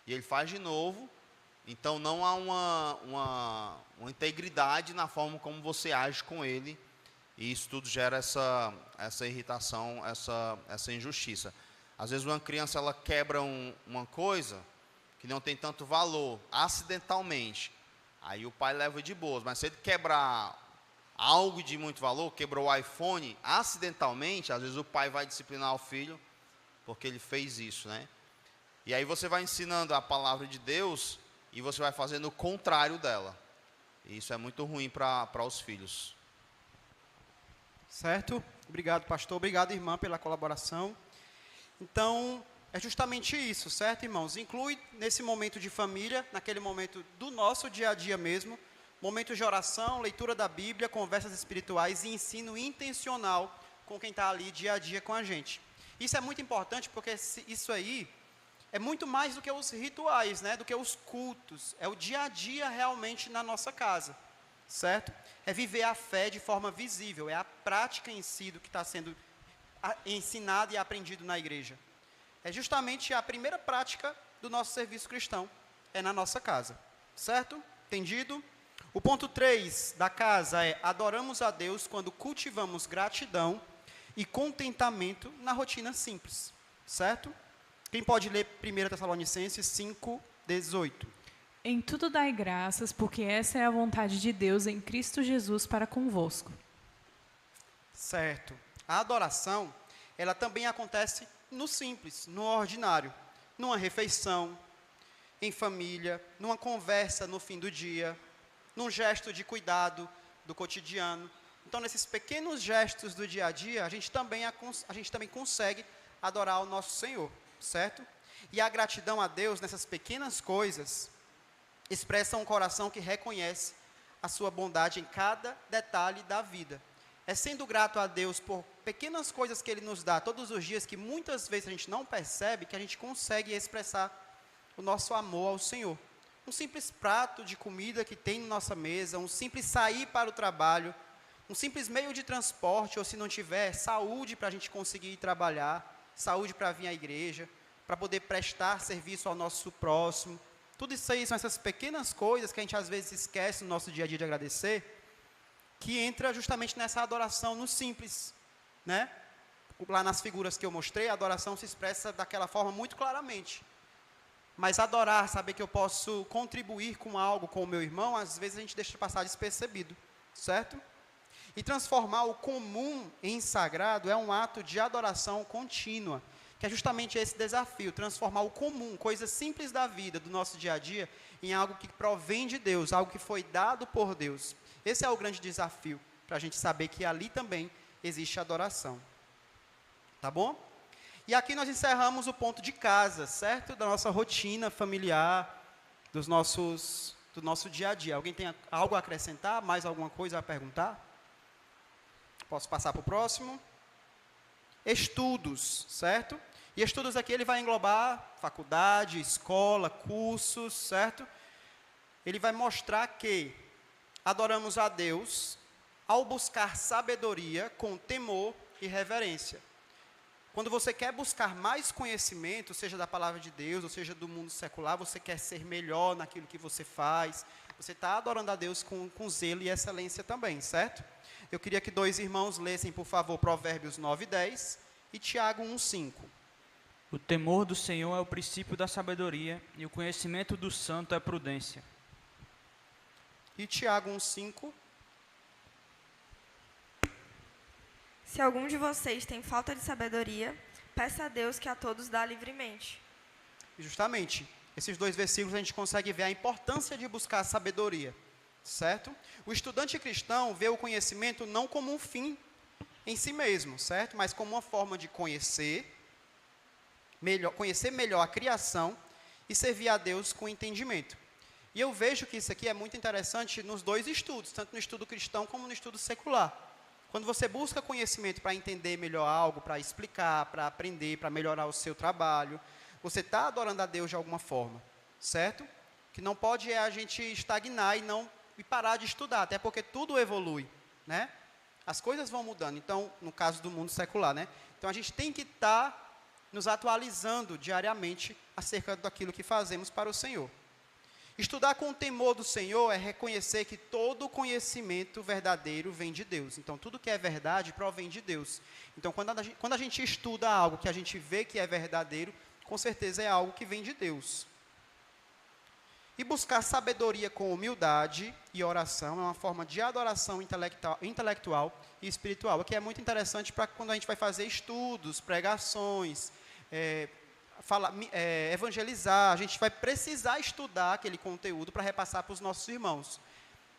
E ele faz de novo. Então não há uma integridade na forma como você age com ele. E isso tudo gera essa irritação, essa injustiça. Às vezes uma criança ela quebra uma coisa que não tem tanto valor, acidentalmente. Aí o pai leva de boas. Mas se ele quebrar algo de muito valor, quebrou o iPhone, acidentalmente, às vezes o pai vai disciplinar o filho porque ele fez isso, né? E aí você vai ensinando a palavra de Deus e você vai fazendo o contrário dela. E isso é muito ruim para os filhos. Certo? Obrigado, pastor. Obrigado, irmã, pela colaboração. Então, é justamente isso, certo, irmãos? Inclui nesse momento de família, naquele momento do nosso dia a dia mesmo, momentos de oração, leitura da Bíblia, conversas espirituais e ensino intencional com quem está ali dia a dia com a gente. Isso é muito importante porque isso aí é muito mais do que os rituais, né? Do que os cultos. É o dia a dia realmente na nossa casa, certo? É viver a fé de forma visível, é a prática em si do que está sendo ensinado e aprendido na igreja. É justamente a primeira prática do nosso serviço cristão, é na nossa casa, certo? Entendido? O ponto 3 da casa é: adoramos a Deus quando cultivamos gratidão e contentamento na rotina simples, certo? Quem pode ler 1 Tessalonicenses 5:18? Em tudo dai graças, porque essa é a vontade de Deus em Cristo Jesus para convosco. Certo. A adoração, ela também acontece no simples, no ordinário, numa refeição, em família, numa conversa no fim do dia, num gesto de cuidado do cotidiano. Então, nesses pequenos gestos do dia a dia, a gente também consegue adorar o nosso Senhor, certo? E a gratidão a Deus nessas pequenas coisas expressa um coração que reconhece a sua bondade em cada detalhe da vida. É sendo grato a Deus por pequenas coisas que Ele nos dá todos os dias, que muitas vezes a gente não percebe, que a gente consegue expressar o nosso amor ao Senhor. Um simples prato de comida que tem na nossa mesa, um simples sair para o trabalho, um simples meio de transporte, ou se não tiver, saúde para a gente conseguir ir trabalhar, saúde para vir à igreja, para poder prestar serviço ao nosso próximo. Tudo isso aí são essas pequenas coisas que a gente às vezes esquece no nosso dia a dia de agradecer, que entra justamente nessa adoração no simples, né? Lá nas figuras que eu mostrei, a adoração se expressa daquela forma muito claramente. Mas adorar, saber que eu posso contribuir com algo com o meu irmão, às vezes a gente deixa passar despercebido, certo? E transformar o comum em sagrado é um ato de adoração contínua, que é justamente esse desafio, transformar o comum, coisas simples da vida, do nosso dia a dia, em algo que provém de Deus, algo que foi dado por Deus. Esse é o grande desafio, para a gente saber que ali também existe adoração. Tá bom? E aqui nós encerramos o ponto de casa, certo? Da nossa rotina familiar, do nosso dia a dia. Alguém tem algo a acrescentar? Mais alguma coisa a perguntar? Posso passar para o próximo? Estudos, certo? E estudos aqui ele vai englobar faculdade, escola, cursos, certo? Ele vai mostrar que adoramos a Deus ao buscar sabedoria com temor e reverência. Quando você quer buscar mais conhecimento, seja da palavra de Deus, ou seja do mundo secular, você quer ser melhor naquilo que você faz, você está adorando a Deus com zelo e excelência também, certo? Eu queria que 2 irmãos lessem, por favor, Provérbios 9:10 e Tiago 1:5. O temor do Senhor é o princípio da sabedoria, e o conhecimento do santo é prudência. E Tiago 1:5. Se algum de vocês tem falta de sabedoria, peça a Deus que a todos dá livremente. Justamente, esses 2 versículos a gente consegue ver a importância de buscar a sabedoria, certo? O estudante cristão vê o conhecimento não como um fim em si mesmo, certo? Mas como uma forma de conhecer melhor a criação e servir a Deus com entendimento. E eu vejo que isso aqui é muito interessante nos 2 estudos, tanto no estudo cristão como no estudo secular. Quando você busca conhecimento para entender melhor algo, para explicar, para aprender, para melhorar o seu trabalho, você está adorando a Deus de alguma forma, certo? Que não pode é a gente estagnar e parar de estudar, até porque tudo evolui, né? As coisas vão mudando, então, no caso do mundo secular, né? Então, a gente tem que estar nos atualizando diariamente acerca daquilo que fazemos para o Senhor. Estudar com o temor do Senhor é reconhecer que todo conhecimento verdadeiro vem de Deus. Então, tudo que é verdade provém de Deus. Então, quando a gente estuda algo que a gente vê que é verdadeiro, com certeza é algo que vem de Deus. E buscar sabedoria com humildade e oração é uma forma de adoração intelectual e espiritual. Aqui é muito interessante para quando a gente vai fazer estudos, pregações, evangelizar, a gente vai precisar estudar aquele conteúdo para repassar para os nossos irmãos.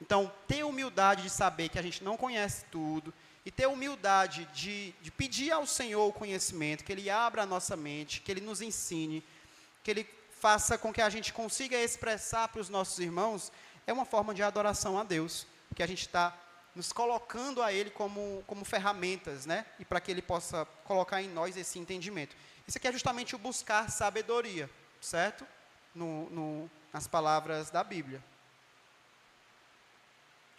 Então, ter humildade de saber que a gente não conhece tudo e ter humildade de pedir ao Senhor o conhecimento, que Ele abra a nossa mente, que Ele nos ensine, que Ele faça com que a gente consiga expressar para os nossos irmãos, é uma forma de adoração a Deus, que a gente está nos colocando a Ele como ferramentas, né? E para que Ele possa colocar em nós esse entendimento. Isso aqui é justamente o buscar sabedoria, certo? Nas palavras da Bíblia.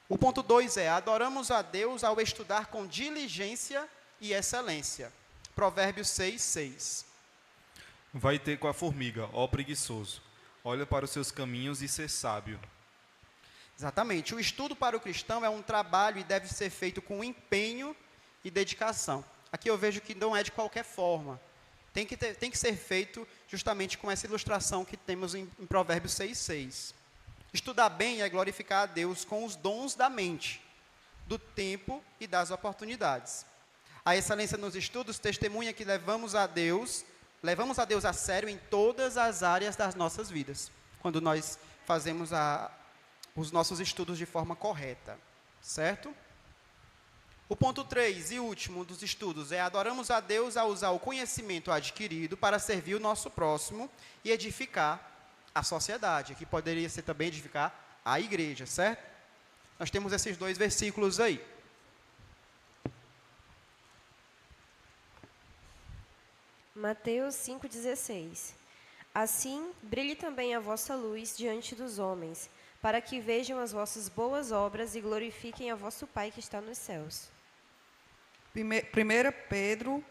O ponto 2 é, adoramos a Deus ao estudar com diligência e excelência. Provérbios 6, 6. Vai ter com a formiga, ó preguiçoso. Olha para os seus caminhos e ser sábio. Exatamente. O estudo para o cristão é um trabalho e deve ser feito com empenho e dedicação. Aqui eu vejo que não é de qualquer forma. Tem que ser feito justamente com essa ilustração que temos em Provérbios 6, 6. Estudar bem é glorificar a Deus com os dons da mente, do tempo e das oportunidades. A excelência nos estudos testemunha que levamos a Deus a sério em todas as áreas das nossas vidas, quando nós fazemos os nossos estudos de forma correta, certo? O ponto 3 e último dos estudos é adoramos a Deus ao usar o conhecimento adquirido para servir o nosso próximo e edificar a sociedade, que poderia ser também edificar a igreja, certo? Nós temos esses 2 versículos aí. Mateus 5,16. Assim, brilhe também a vossa luz diante dos homens, para que vejam as vossas boas obras e glorifiquem a vosso Pai que está nos céus. 1 Pedro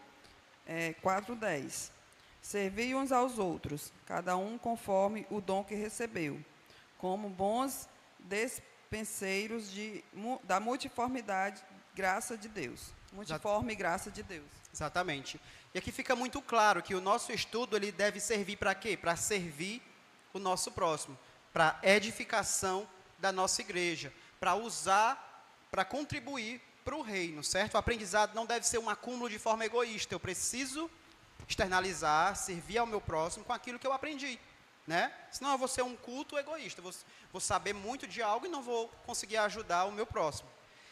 4,10. Servi uns aos outros, cada um conforme o dom que recebeu, como bons despenseiros da multiformidade graça de Deus. Multiforme graça de Deus. Exatamente. E aqui fica muito claro que o nosso estudo ele deve servir para quê? Para servir o nosso próximo, para edificação da nossa igreja, para contribuir para o reino, certo? O aprendizado não deve ser um acúmulo de forma egoísta. Eu preciso externalizar, servir ao meu próximo com aquilo que eu aprendi, né? Senão eu vou ser um culto egoísta, vou saber muito de algo e não vou conseguir ajudar o meu próximo.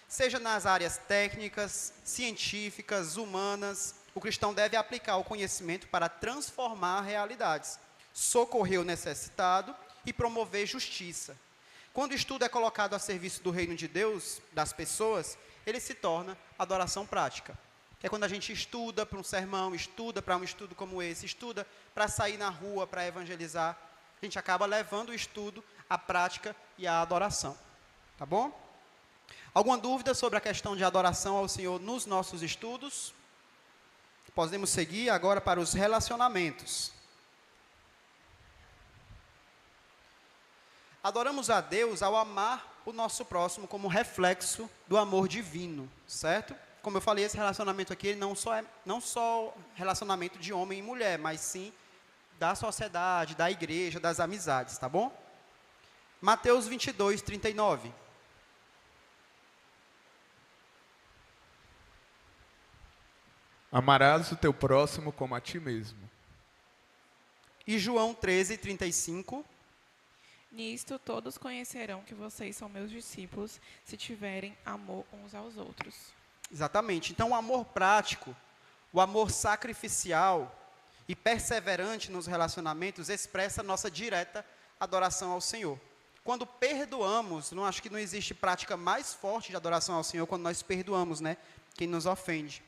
Seja nas áreas técnicas, científicas, humanas, o cristão deve aplicar o conhecimento para transformar realidades, socorrer o necessitado e promover justiça. Quando o estudo é colocado a serviço do reino de Deus, das pessoas, ele se torna adoração prática. Que é quando a gente estuda para um sermão, estuda para um estudo como esse, estuda para sair na rua, para evangelizar, a gente acaba levando o estudo à prática e à adoração. Tá bom? Alguma dúvida sobre a questão de adoração ao Senhor nos nossos estudos? Podemos seguir agora para os relacionamentos. Adoramos a Deus ao amar o nosso próximo como reflexo do amor divino, certo? Como eu falei, esse relacionamento aqui não só relacionamento de homem e mulher, mas sim da sociedade, da igreja, das amizades, tá bom? Mateus 22, 39. Amarás o teu próximo como a ti mesmo. E João 13, 35. Nisto todos conhecerão que vocês são meus discípulos, se tiverem amor uns aos outros. Exatamente. Então, o amor prático, o amor sacrificial e perseverante nos relacionamentos expressa a nossa direta adoração ao Senhor. Quando perdoamos, não acho que não existe prática mais forte de adoração ao Senhor quando nós perdoamos, né, quem nos ofende.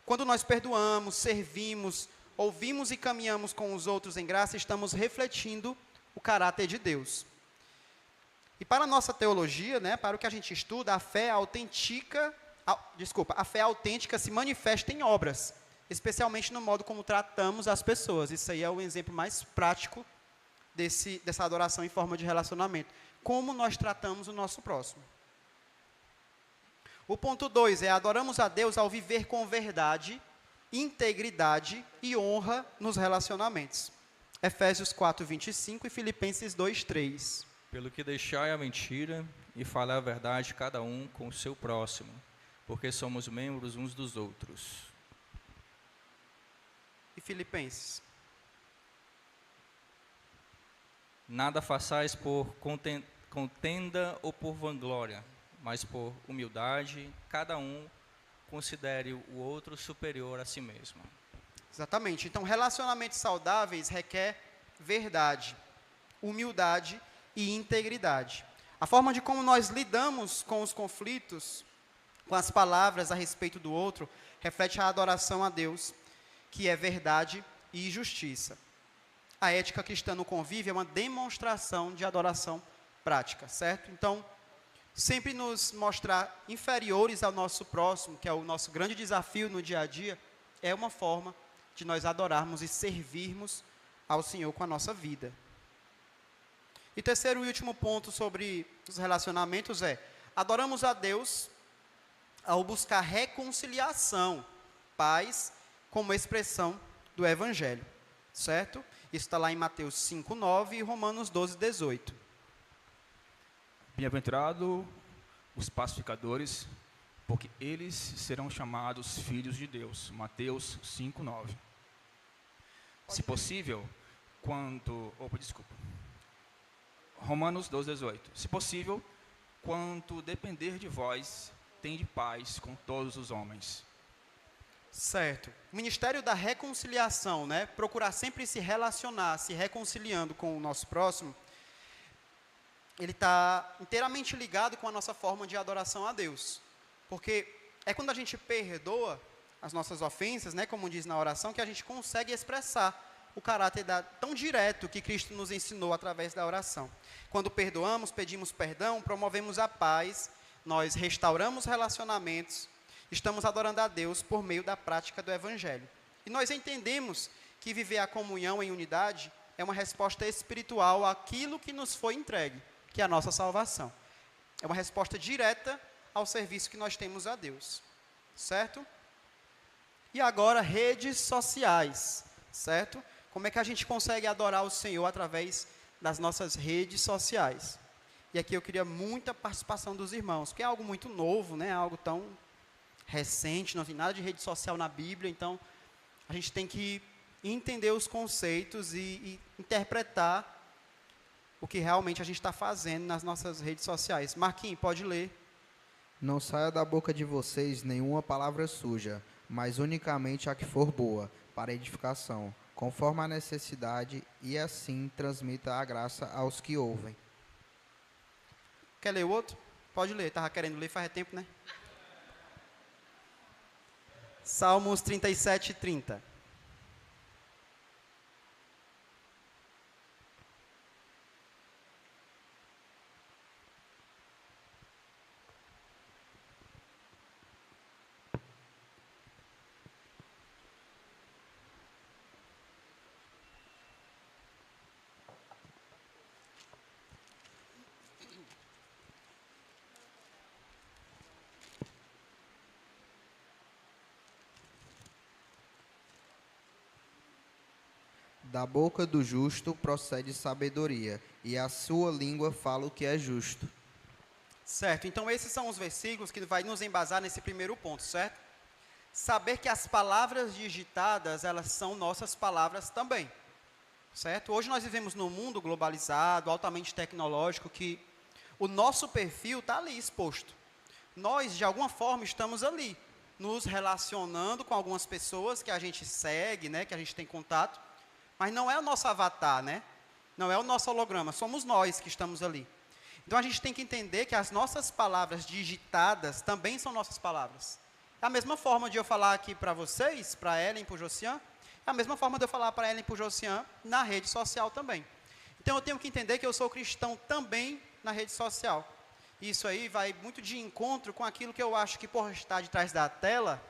Quando nós perdoamos, servimos, ouvimos e caminhamos com os outros em graça, estamos refletindo o caráter de Deus. E para a nossa teologia, né, para o que a gente estuda, a fé autêntica se manifesta em obras, especialmente no modo como tratamos as pessoas. Isso aí é o exemplo mais prático dessa adoração em forma de relacionamento. Como nós tratamos o nosso próximo. O ponto 2 é: adoramos a Deus ao viver com verdade, integridade e honra nos relacionamentos. Efésios 4:25 e Filipenses 2:3. Pelo que deixai a mentira e falar a verdade cada um com o seu próximo, porque somos membros uns dos outros. E Filipenses. Nada façais por contenda ou por vanglória, mas por humildade, cada um considere o outro superior a si mesmo. Exatamente. Então, relacionamentos saudáveis requer verdade, humildade e integridade. A forma de como nós lidamos com os conflitos, com as palavras a respeito do outro, reflete a adoração a Deus, que é verdade e justiça. A ética cristã no convívio é uma demonstração de adoração prática, certo? Então, sempre nos mostrar inferiores ao nosso próximo, que é o nosso grande desafio no dia a dia, é uma forma de nós adorarmos e servirmos ao Senhor com a nossa vida. E terceiro e último ponto sobre os relacionamentos é: adoramos a Deus ao buscar reconciliação, paz, como expressão do Evangelho, certo? Isso está lá em Mateus 5:9 e Romanos 12:18. Bem-aventurado os pacificadores, porque eles serão chamados filhos de Deus. Mateus 5:9. Se possível, Romanos 12:18. Se possível, quanto depender de vós, tende paz com todos os homens. Certo. O ministério da reconciliação, né? Procurar sempre se relacionar, se reconciliando com o nosso próximo, ele está inteiramente ligado com a nossa forma de adoração a Deus. Porque é quando a gente perdoa as nossas ofensas, né, como diz na oração, que a gente consegue expressar o caráter tão direto que Cristo nos ensinou através da oração. Quando perdoamos, pedimos perdão, promovemos a paz, nós restauramos relacionamentos, estamos adorando a Deus por meio da prática do Evangelho. E nós entendemos que viver a comunhão em unidade é uma resposta espiritual àquilo que nos foi entregue, que é a nossa salvação. É uma resposta direta ao serviço que nós temos a Deus, certo? E agora, redes sociais, certo? Como é que a gente consegue adorar o Senhor através das nossas redes sociais? E aqui eu queria muita participação dos irmãos, porque é algo muito novo, né? Algo tão recente, não tem nada de rede social na Bíblia, então a gente tem que entender os conceitos e interpretar o que realmente a gente está fazendo nas nossas redes sociais. Marquinhos, pode ler. Não saia da boca de vocês nenhuma palavra suja, mas unicamente a que for boa, para edificação, conforme a necessidade, e assim transmita a graça aos que ouvem. Quer ler o outro? Pode ler, estava querendo ler faz tempo, né? Salmos 37:30. Da boca do justo procede sabedoria, e a sua língua fala o que é justo. Certo, então esses são os versículos que vai nos embasar nesse primeiro ponto, certo? Saber que as palavras digitadas, elas são nossas palavras também, certo? Hoje nós vivemos num mundo globalizado, altamente tecnológico, que o nosso perfil está ali exposto. Nós, de alguma forma, estamos ali, nos relacionando com algumas pessoas que a gente segue, né, que a gente tem contato, mas não é o nosso avatar, né? Não é o nosso holograma, somos nós que estamos ali. Então a gente tem que entender que as nossas palavras digitadas também são nossas palavras. É a mesma forma de eu falar aqui para vocês, para Ellen e para o Josian, é a mesma forma de eu falar para Ellen e para o Josian na rede social também. Então eu tenho que entender que eu sou cristão também na rede social. Isso aí vai muito de encontro com aquilo que eu acho que por estar de trás da tela,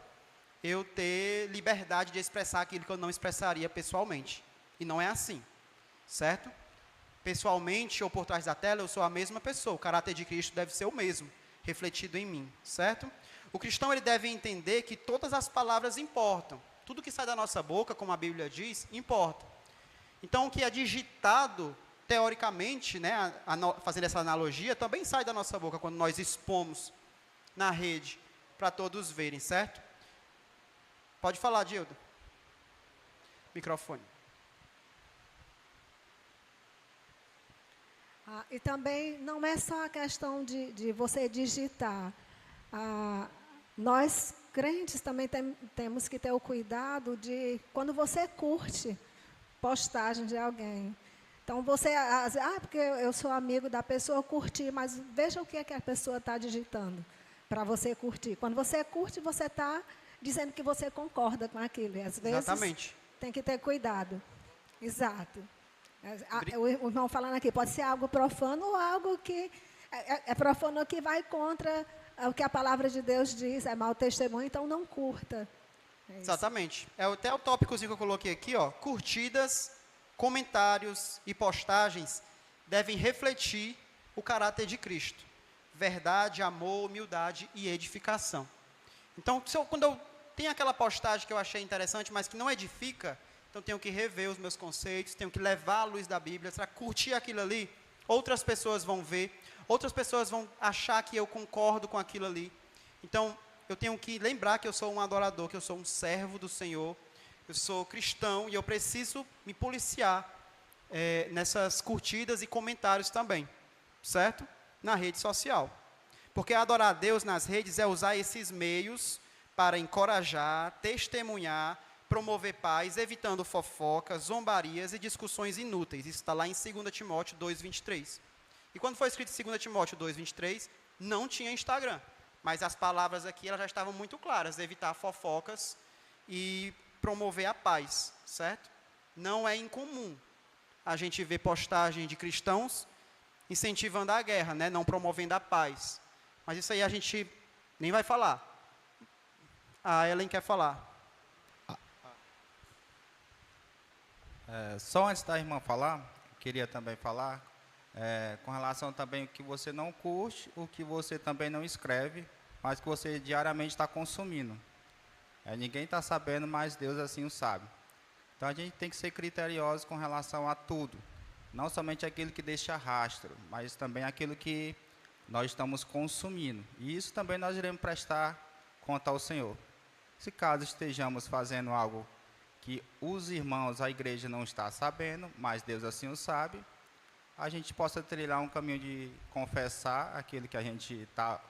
eu ter liberdade de expressar aquilo que eu não expressaria pessoalmente. E não é assim, certo? Pessoalmente ou por trás da tela, eu sou a mesma pessoa. O caráter de Cristo deve ser o mesmo, refletido em mim, certo? O cristão ele deve entender que todas as palavras importam. Tudo que sai da nossa boca, como a Bíblia diz, importa. Então, o que é digitado, teoricamente, né, fazendo essa analogia, também sai da nossa boca quando nós expomos na rede para todos verem, certo? Pode falar, Dildo. Microfone. E também não é só a questão de você digitar. Nós, crentes, também temos que ter o cuidado de, quando você curte postagem de alguém. Então, você, porque eu sou amigo da pessoa, curti, mas veja o que é que a pessoa está digitando para você curtir. Quando você curte, você está dizendo que você concorda com aquilo. E às vezes, exatamente, tem que ter cuidado. Exato. O irmão falando aqui, pode ser algo profano ou algo que é profano, que vai contra o que a palavra de Deus diz, é mau testemunho, então não curta. Exatamente. É até o tópicozinho que eu coloquei aqui, ó. Curtidas, comentários e postagens devem refletir o caráter de Cristo. Verdade, amor, humildade e edificação. Então, quando eu tenho aquela postagem que eu achei interessante, mas que não edifica, então tenho que rever os meus conceitos, tenho que levar a luz da Bíblia, para curtir aquilo ali, outras pessoas vão ver, outras pessoas vão achar que eu concordo com aquilo ali. Então, eu tenho que lembrar que eu sou um adorador, que eu sou um servo do Senhor, eu sou cristão e eu preciso me policiar nessas curtidas e comentários também, certo? Na rede social. Porque adorar a Deus nas redes é usar esses meios para encorajar, testemunhar, promover paz, evitando fofocas, zombarias e discussões inúteis. Isso está lá em 2 Timóteo 2:23. E quando foi escrito em 2 Timóteo 2:23, não tinha Instagram. Mas as palavras aqui elas já estavam muito claras, evitar fofocas e promover a paz, certo? Não é incomum a gente ver postagem de cristãos incentivando a guerra, né? Não promovendo a paz. Mas isso aí a gente nem vai falar. A Ellen quer falar. Só antes da irmã falar, queria também falar com relação também ao que você não curte, o que você também não escreve, mas que você diariamente está consumindo. Ninguém está sabendo, mas Deus assim o sabe. Então a gente tem que ser criterioso com relação a tudo. Não somente aquilo que deixa rastro, mas também aquilo que nós estamos consumindo. E isso também nós iremos prestar conta ao Senhor. Se caso estejamos fazendo algo que os irmãos, a igreja não está sabendo, mas Deus assim o sabe, a gente possa trilhar um caminho de confessar aquilo que a gente está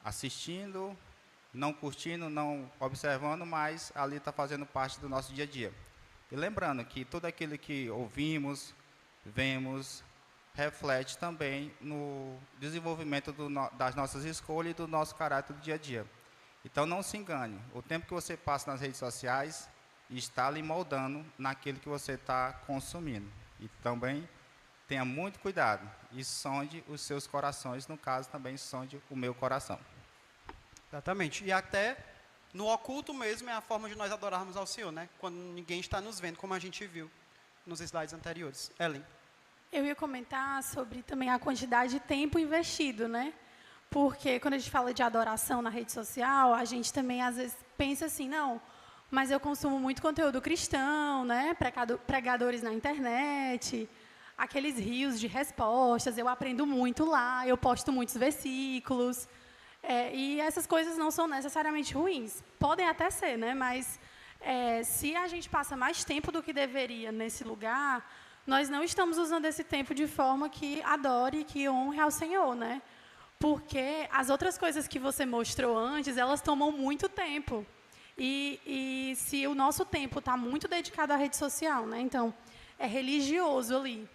assistindo, não curtindo, não observando, mas ali está fazendo parte do nosso dia a dia. E lembrando que tudo aquilo que ouvimos, vemos, reflete também no desenvolvimento das nossas escolhas e do nosso caráter do dia a dia. Então não se engane, o tempo que você passa nas redes sociais está lhe moldando naquilo que você está consumindo. E também tenha muito cuidado e sonde os seus corações, no caso também sonde o meu coração. Exatamente. E até no oculto mesmo é a forma de nós adorarmos ao Senhor, né? Quando ninguém está nos vendo, como a gente viu nos slides anteriores. Ellen. Eu ia comentar sobre também a quantidade de tempo investido, né? Porque quando a gente fala de adoração na rede social, a gente também às vezes pensa assim, não, mas eu consumo muito conteúdo cristão, né? Pregadores na internet, aqueles rios de respostas, eu aprendo muito lá, eu posto muitos versículos. E essas coisas não são necessariamente ruins. Podem até ser, né? Mas se a gente passa mais tempo do que deveria nesse lugar, nós não estamos usando esse tempo de forma que adore, que honre ao Senhor, né? Porque as outras coisas que você mostrou antes, elas tomam muito tempo. E se o nosso tempo está muito dedicado à rede social, né? Então, é religioso ali.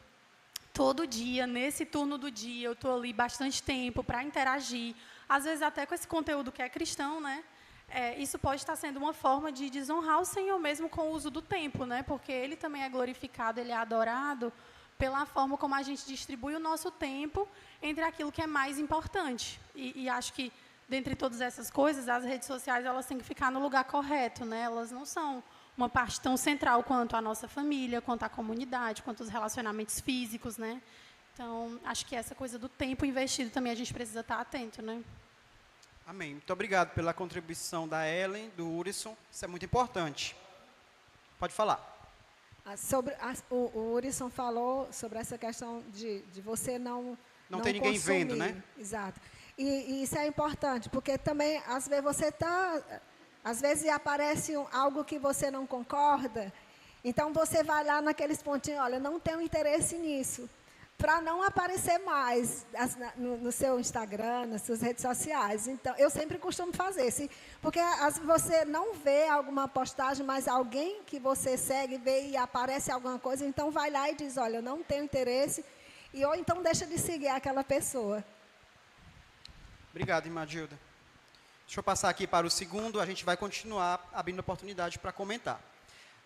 todo dia, nesse turno do dia, eu estou ali bastante tempo para interagir, às vezes até com esse conteúdo que é cristão, né? Isso pode estar sendo uma forma de desonrar o Senhor mesmo com o uso do tempo, né? Porque Ele também é glorificado, Ele é adorado pela forma como a gente distribui o nosso tempo entre aquilo que é mais importante. E acho que, dentre todas essas coisas, as redes sociais elas têm que ficar no lugar correto, né? Elas não são uma parte tão central quanto a nossa família, quanto a comunidade, quanto os relacionamentos físicos, né? Então, acho que essa coisa do tempo investido também a gente precisa estar atento, né? Amém. Muito obrigado pela contribuição da Ellen, do Urisson. Isso é muito importante. Pode falar. O Urisson falou sobre essa questão de você não ter ninguém consumir. vendo, né? Exato. E isso é importante, porque também, às vezes, às vezes aparece algo que você não concorda, então você vai lá naqueles pontinhos, olha, não tenho interesse nisso, para não aparecer mais no seu Instagram, nas suas redes sociais. Então, eu sempre costumo fazer, porque você não vê alguma postagem, mas alguém que você segue, vê e aparece alguma coisa, então vai lá e diz, olha, eu não tenho interesse, ou então deixa de seguir aquela pessoa. Obrigado, irmã Gilda. Deixa eu passar aqui para o segundo, a gente vai continuar abrindo oportunidade para comentar.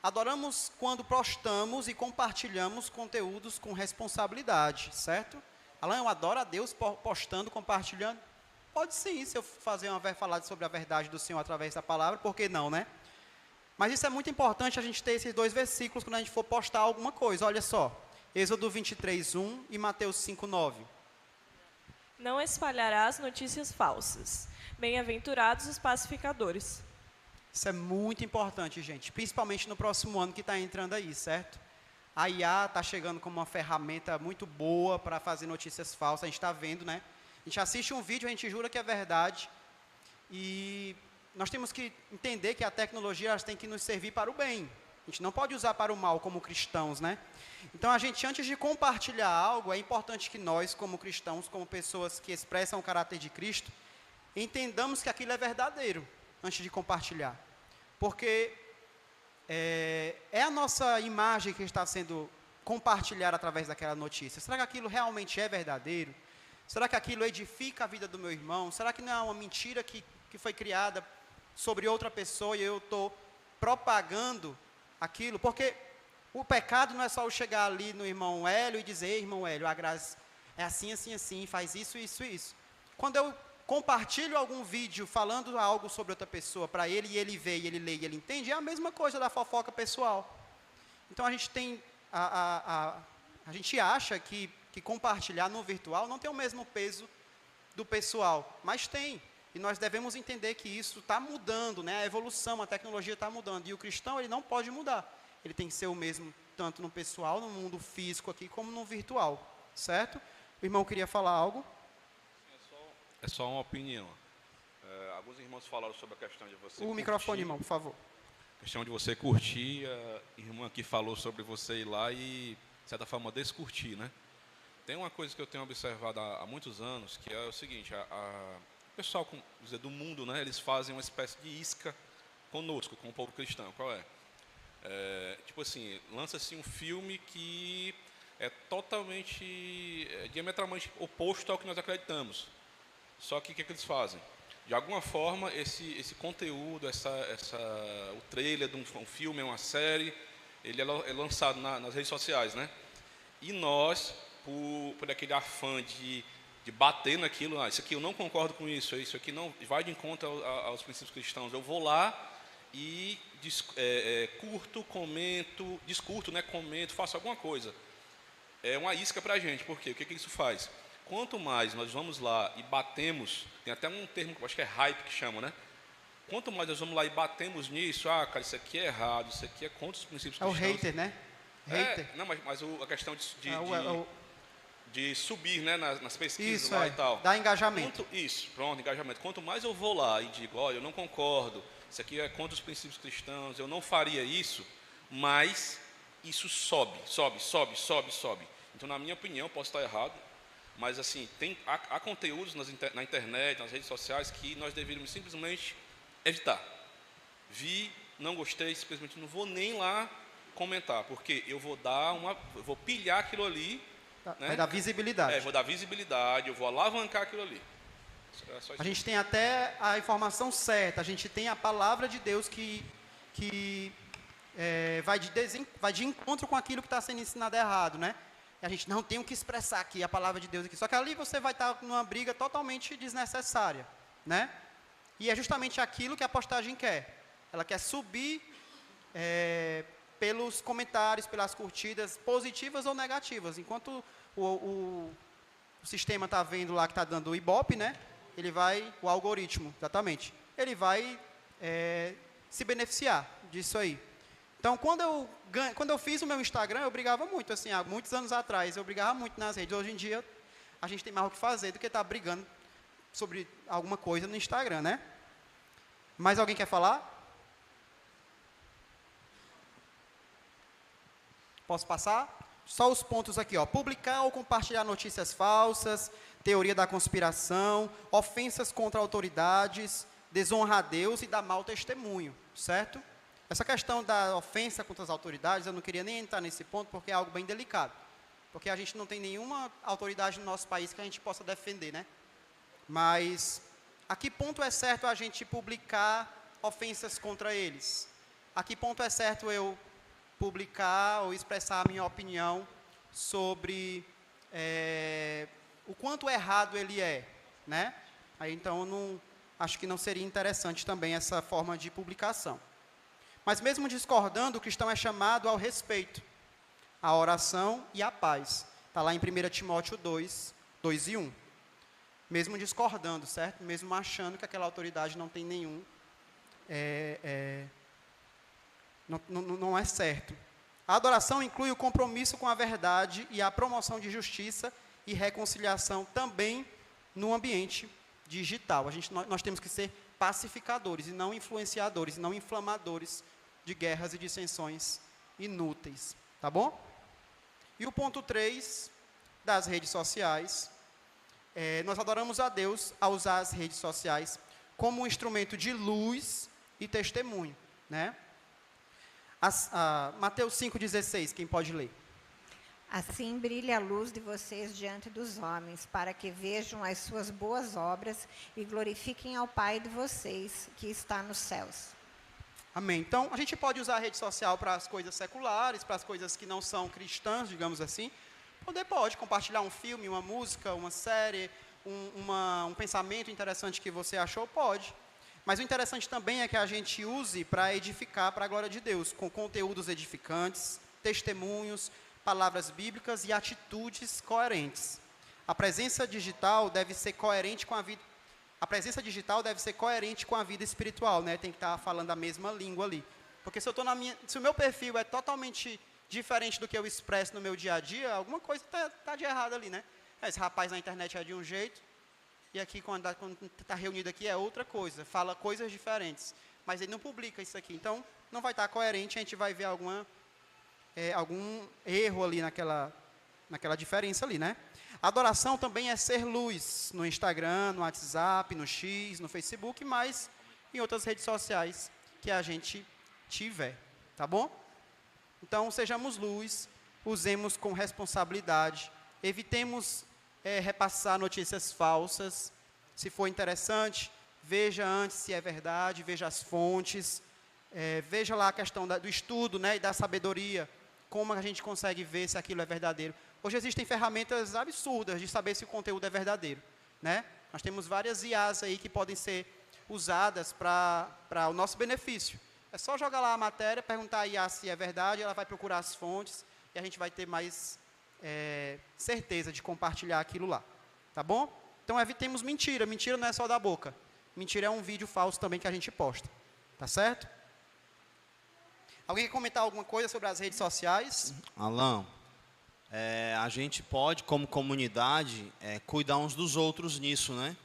Adoramos quando postamos e compartilhamos conteúdos com responsabilidade, certo? Alan, eu adoro a Deus postando, compartilhando. Pode sim, se eu falar sobre a verdade do Senhor através da palavra, por que não, né? Mas isso é muito importante a gente ter esses dois versículos quando a gente for postar alguma coisa. Olha só, Êxodo 23:1 e Mateus 5:9. Não espalharás notícias falsas. Bem-aventurados os pacificadores. Isso é muito importante, gente, principalmente no próximo ano que está entrando aí, certo? A IA está chegando como uma ferramenta muito boa para fazer notícias falsas, a gente está vendo, né? A gente assiste um vídeo, a gente jura que é verdade, e nós temos que entender que a tecnologia elas tem que nos servir para o bem. A gente não pode usar para o mal como cristãos, né? Então, a gente, antes de compartilhar algo, é importante que nós, como cristãos, como pessoas que expressam o caráter de Cristo, entendamos que aquilo é verdadeiro, antes de compartilhar. Porque é a nossa imagem que está sendo compartilhada através daquela notícia. Será que aquilo realmente é verdadeiro? Será que aquilo edifica a vida do meu irmão? Será que não é uma mentira que foi criada sobre outra pessoa e eu estou propagando aquilo? Porque o pecado não é só eu chegar ali no irmão Hélio e dizer, ei, irmão Hélio, a graça é assim, assim, assim, faz isso, isso, isso. Quando eu compartilho algum vídeo falando algo sobre outra pessoa para ele, e ele vê, e ele lê, e ele entende, é a mesma coisa da fofoca pessoal. Então, a gente tem, a gente acha que compartilhar no virtual não tem o mesmo peso do pessoal, mas tem. E nós devemos entender que isso está mudando, né? A evolução, a tecnologia está mudando. E o cristão, ele não pode mudar. Ele tem que ser o mesmo, tanto no pessoal, no mundo físico aqui, como no virtual, certo? O irmão queria falar algo? É só uma opinião. Alguns irmãos falaram sobre a questão de você O microfone, irmão, por favor. A questão de você curtir. A irmã aqui falou sobre você ir lá e, de certa forma, descurtir, né? Tem uma coisa que eu tenho observado há muitos anos, que é o seguinte, o pessoal do mundo, né, eles fazem uma espécie de isca conosco, com o povo cristão. Qual é? Tipo assim, lança-se um filme que é totalmente, diametralmente oposto ao que nós acreditamos. Só que o que eles fazem? De alguma forma, esse conteúdo, o trailer de um filme, uma série, ele é lançado nas redes sociais, né? E nós, por aquele afã de bater naquilo, isso aqui eu não concordo com isso aqui não vai de encontro aos princípios cristãos, eu vou lá e curto, comento, discuto, né, comento, faço alguma coisa. É uma isca para a gente, por quê? O que isso faz? Quanto mais nós vamos lá e batemos, tem até um termo que eu acho que é hype que chama, né? Quanto mais nós vamos lá e batemos nisso, cara, isso aqui é errado, isso aqui é contra os princípios cristãos. É o hater, né? Hater. Não, mas a questão de subir, né, nas pesquisas isso, lá e tal. Dá engajamento. Pronto, engajamento. Quanto mais eu vou lá e digo, olha, eu não concordo, isso aqui é contra os princípios cristãos, eu não faria isso, mas isso sobe. Então, na minha opinião, posso estar errado, mas assim, há conteúdos na internet, nas redes sociais, que nós deveríamos simplesmente evitar. Vi, não gostei, simplesmente não vou nem lá comentar, porque eu vou pilhar aquilo ali né? Vai dar visibilidade. Vou dar visibilidade, eu vou alavancar aquilo ali. É só isso. A gente tem até a informação certa, a gente tem a palavra de Deus que vai de encontro com aquilo que está sendo ensinado errado, né? E a gente não tem o que expressar aqui a palavra de Deus aqui. Só que ali você vai estar numa briga totalmente desnecessária, né? E é justamente aquilo que a postagem quer. Ela quer subir pelos comentários, pelas curtidas, positivas ou negativas. Enquanto o sistema está vendo lá que está dando o Ibope, né? O algoritmo, exatamente, ele vai se beneficiar disso aí. Então, quando eu fiz o meu Instagram, eu brigava muito, assim, há muitos anos atrás, eu brigava muito nas redes. Hoje em dia, a gente tem mais o que fazer do que estar brigando sobre alguma coisa no Instagram, né? Mais alguém quer falar? Posso passar? Só os pontos aqui, ó. Publicar ou compartilhar notícias falsas, teoria da conspiração, ofensas contra autoridades, desonra a Deus e dar mau testemunho, certo? Essa questão da ofensa contra as autoridades, eu não queria nem entrar nesse ponto, porque é algo bem delicado. Porque a gente não tem nenhuma autoridade no nosso país que a gente possa defender, né? Mas, a que ponto é certo a gente publicar ofensas contra eles? A que ponto é certo eu publicar ou expressar a minha opinião sobre o quanto errado ele é, né? Aí, então, acho que não seria interessante também essa forma de publicação. Mas mesmo discordando, o cristão é chamado ao respeito, à oração e à paz. Está lá em 1 Timóteo 2 e 1. Mesmo discordando, certo? Mesmo achando que aquela autoridade não tem nenhum... não é certo. A adoração inclui o compromisso com a verdade e a promoção de justiça e reconciliação também no ambiente digital. Nós temos que ser pacificadores e não influenciadores, e não inflamadores de guerras e dissensões inúteis. Tá bom? E o ponto 3 das redes sociais. Nós adoramos a Deus ao usar as redes sociais como um instrumento de luz e testemunho, né? Mateus 5,16, quem pode ler? Assim brilha a luz de vocês diante dos homens, para que vejam as suas boas obras e glorifiquem ao Pai de vocês, que está nos céus. Amém. Então, a gente pode usar a rede social para as coisas seculares, para as coisas que não são cristãs, digamos assim. Pode compartilhar um filme, uma música, uma série, um pensamento interessante que você achou, pode. Mas o interessante também é que a gente use para edificar para a glória de Deus, com conteúdos edificantes, testemunhos, palavras bíblicas e atitudes coerentes. A presença digital deve ser coerente com a vida. A presença digital deve ser coerente com a vida espiritual, né? Tem que estar falando a mesma língua ali. Porque se o meu perfil é totalmente diferente do que eu expresso no meu dia a dia, alguma coisa tá de errado ali, né? Esse rapaz na internet é de um jeito, e aqui, quando está reunido aqui, é outra coisa. Fala coisas diferentes. Mas ele não publica isso aqui. Então, não vai estar coerente, a gente vai ver algum erro ali naquela diferença ali, né? Adoração também é ser luz no Instagram, no WhatsApp, no X, no Facebook, mas em outras redes sociais que a gente tiver, tá bom? Então, sejamos luz, usemos com responsabilidade, evitemos repassar notícias falsas. Se for interessante, veja antes se é verdade, veja as fontes, veja lá a questão do estudo, né, e da sabedoria, como a gente consegue ver se aquilo é verdadeiro. Hoje existem ferramentas absurdas de saber se o conteúdo é verdadeiro, né? Nós temos várias IAs aí que podem ser usadas para o nosso benefício. É só jogar lá a matéria, perguntar a IA se é verdade, ela vai procurar as fontes e a gente vai ter mais certeza de compartilhar aquilo lá, tá bom? Então evitemos mentira. Mentira não é só da boca. Mentira é um vídeo falso também que a gente posta, tá certo? Alguém quer comentar alguma coisa sobre as redes sociais? Alan, a gente pode, como comunidade, cuidar uns dos outros nisso, né?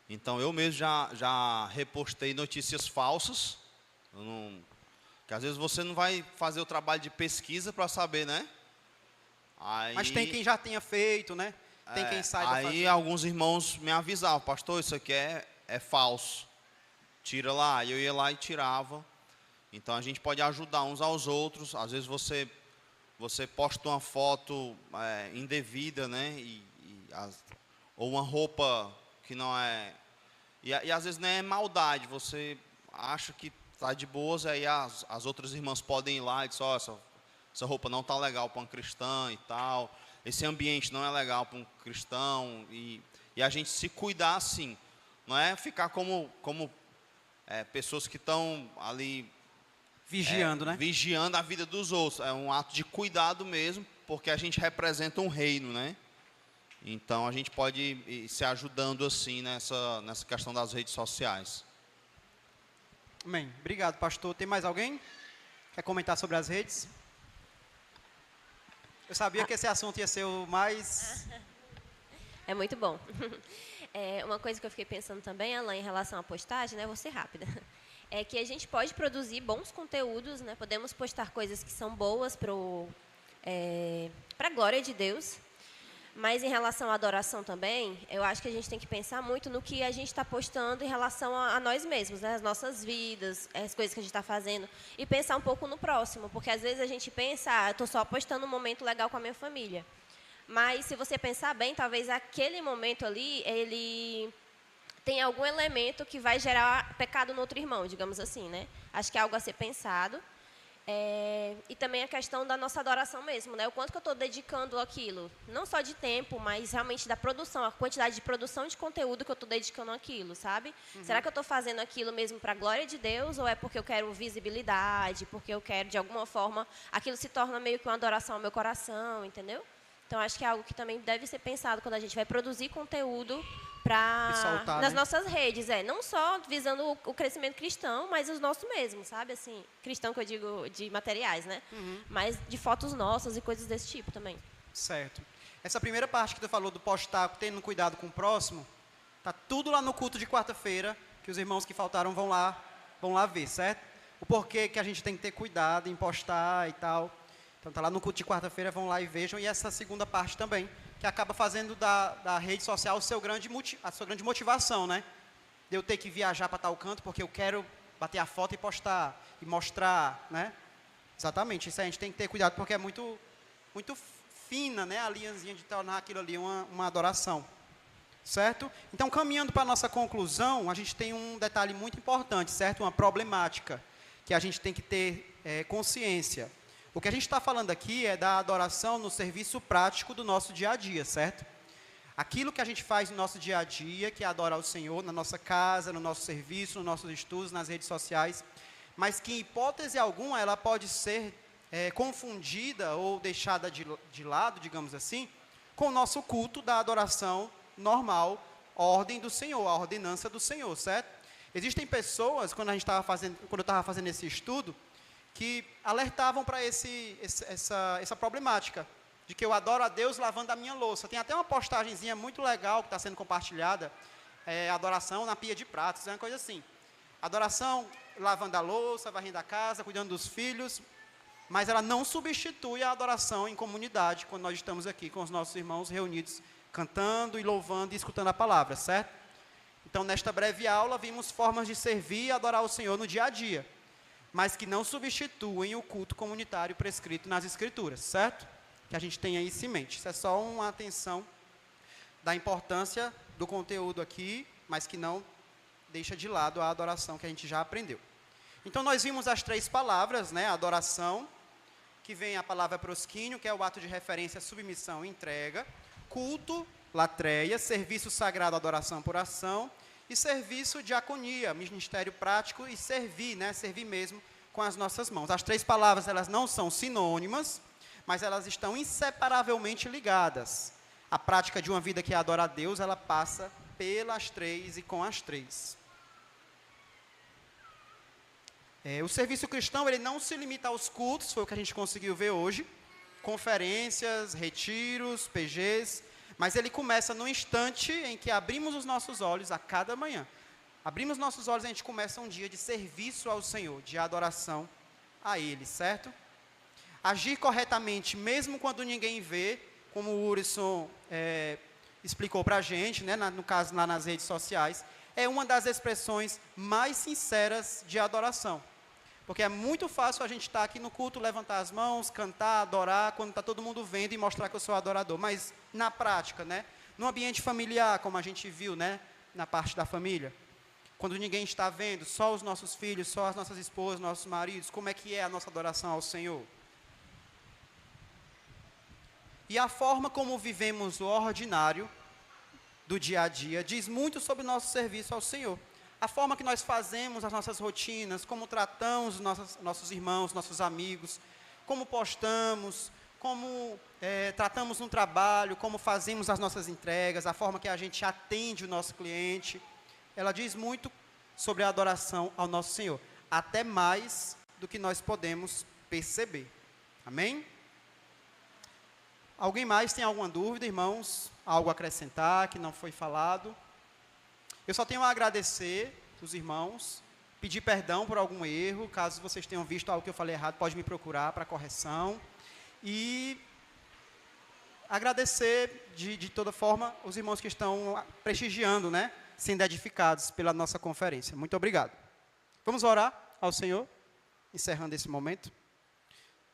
Então, eu mesmo já repostei notícias falsas, que às vezes você não vai fazer o trabalho de pesquisa para saber, né? Mas tem quem já tenha feito, né? Tem quem saiba fazer. Aí alguns irmãos me avisavam, pastor, isso aqui é falso. Tira lá. Eu ia lá e tirava. Então a gente pode ajudar uns aos outros. Às vezes você você posta uma foto indevida, né? Ou uma roupa que não é... E às vezes não é maldade, você acha que está de boas, aí as outras irmãs podem ir lá e dizer, essa roupa não está legal para um cristão e tal, esse ambiente não é legal para um cristão, e a gente se cuidar assim, não é ficar como pessoas que estão ali... Vigiando, né? Vigiando a vida dos outros. É um ato de cuidado mesmo, porque a gente representa um reino, né? Então, a gente pode ir se ajudando assim nessa questão das redes sociais. Amém. Obrigado, pastor. Tem mais alguém? Quer comentar sobre as redes? Eu sabia que esse assunto ia ser o mais... É muito bom. Uma coisa que eu fiquei pensando também, Alain, em relação à postagem, né? Vou ser rápida. É que a gente pode produzir bons conteúdos, né? Podemos postar coisas que são boas para a glória de Deus. Mas em relação à adoração também, eu acho que a gente tem que pensar muito no que a gente está postando em relação a nós mesmos, né? As nossas vidas, as coisas que a gente está fazendo. E pensar um pouco no próximo, porque às vezes a gente pensa, eu estou só postando um momento legal com a minha família. Mas se você pensar bem, talvez aquele momento ali, ele tem algum elemento que vai gerar pecado no outro irmão, digamos assim, né? Acho que é algo a ser pensado. E também a questão da nossa adoração mesmo, né? O quanto que eu estou dedicando aquilo, não só de tempo, mas realmente da produção, a quantidade de produção de conteúdo que eu estou dedicando àquilo, sabe? Será que eu estou fazendo aquilo mesmo para a glória de Deus, ou é porque eu quero visibilidade, porque eu quero, de alguma forma, aquilo se torna meio que uma adoração ao meu coração, entendeu? Então, acho que é algo que também deve ser pensado quando a gente vai produzir conteúdo nas nossas redes, não só visando o crescimento cristão, mas os nossos mesmos, sabe? Assim, cristão que eu digo de materiais, né? Mas de fotos nossas e coisas desse tipo também. Certo. Essa primeira parte que tu falou do postar, tendo cuidado com o próximo, tá tudo lá no culto de quarta-feira, que os irmãos que faltaram vão lá ver, certo? O porquê que a gente tem que ter cuidado em postar e tal. Então tá lá no culto de quarta-feira, vão lá e vejam. E essa segunda parte também, que acaba fazendo da rede social a sua grande motivação, né? De eu ter que viajar para tal canto porque eu quero bater a foto e postar, e mostrar, né? Exatamente, isso a gente tem que ter cuidado porque é muito, muito fina, né? A linhazinha de tornar aquilo ali uma adoração, certo? Então, caminhando para a nossa conclusão, a gente tem um detalhe muito importante, certo? Uma problemática que a gente tem que ter consciência. O que a gente está falando aqui é da adoração no serviço prático do nosso dia a dia, certo? Aquilo que a gente faz no nosso dia a dia, que é adorar o Senhor, na nossa casa, no nosso serviço, nos nossos estudos, nas redes sociais, mas que, em hipótese alguma, ela pode ser confundida ou deixada de lado, digamos assim, com o nosso culto da adoração normal, ordem do Senhor, a ordenança do Senhor, certo? Existem pessoas, quando eu estava fazendo esse estudo, que alertavam para essa problemática, de que eu adoro a Deus lavando a minha louça. Tem até uma postagenzinha muito legal que está sendo compartilhada, adoração na pia de pratos, é uma coisa assim. Adoração lavando a louça, varrendo a casa, cuidando dos filhos, mas ela não substitui a adoração em comunidade, quando nós estamos aqui com os nossos irmãos reunidos, cantando e louvando e escutando a palavra, certo? Então, nesta breve aula, vimos formas de servir e adorar o Senhor no dia a dia, mas que não substituem o culto comunitário prescrito nas Escrituras, certo? Que a gente tenha isso em mente. Isso é só uma atenção da importância do conteúdo aqui, mas que não deixa de lado a adoração que a gente já aprendeu. Então, nós vimos as 3 palavras, né? Adoração, que vem a palavra prosquínio, que é o ato de referência, submissão e entrega. Culto, latreia, serviço sagrado, adoração por ação. E serviço, diaconia, ministério prático e servir, né? Servir mesmo com as nossas mãos. As 3 palavras, elas não são sinônimas, mas elas estão inseparavelmente ligadas. A prática de uma vida que adora a Deus, ela passa pelas 3 e com as 3. O serviço cristão, ele não se limita aos cultos, foi o que a gente conseguiu ver hoje, conferências, retiros, PGs, mas ele começa no instante em que abrimos os nossos olhos a cada manhã. Abrimos nossos olhos e a gente começa um dia de serviço ao Senhor, de adoração a Ele, certo? Agir corretamente, mesmo quando ninguém vê, como o Urson explicou para a gente, né, no caso lá nas redes sociais, é uma das expressões mais sinceras de adoração. Porque é muito fácil a gente estar aqui no culto, levantar as mãos, cantar, adorar, quando está todo mundo vendo e mostrar que eu sou adorador. Mas na prática, né? No ambiente familiar, como a gente viu, né? Na parte da família. Quando ninguém está vendo, só os nossos filhos, só as nossas esposas, nossos maridos, como é que é a nossa adoração ao Senhor? E a forma como vivemos o ordinário do dia a dia diz muito sobre o nosso serviço ao Senhor. A forma que nós fazemos as nossas rotinas, como tratamos nossos irmãos, nossos amigos, como postamos, como tratamos no trabalho, como fazemos as nossas entregas, a forma que a gente atende o nosso cliente, ela diz muito sobre a adoração ao nosso Senhor, até mais do que nós podemos perceber. Amém? Alguém mais tem alguma dúvida, irmãos? Algo a acrescentar que não foi falado? Eu só tenho a agradecer os irmãos, pedir perdão por algum erro, caso vocês tenham visto algo que eu falei errado, pode me procurar para correção. E agradecer de toda forma os irmãos que estão prestigiando, né? Sendo edificados pela nossa conferência. Muito obrigado. Vamos orar ao Senhor, encerrando esse momento.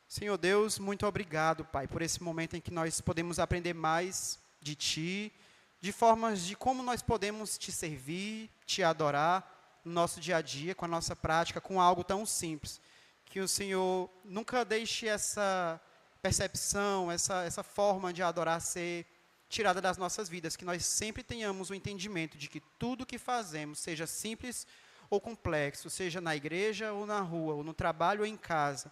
Senhor Deus, muito obrigado, Pai, por esse momento em que nós podemos aprender mais de Ti, de formas de como nós podemos Te servir, Te adorar no nosso dia a dia, com a nossa prática, com algo tão simples. Que o Senhor nunca deixe essa percepção, essa forma de adorar ser tirada das nossas vidas, que nós sempre tenhamos o entendimento de que tudo que fazemos, seja simples ou complexo, seja na igreja ou na rua, ou no trabalho ou em casa,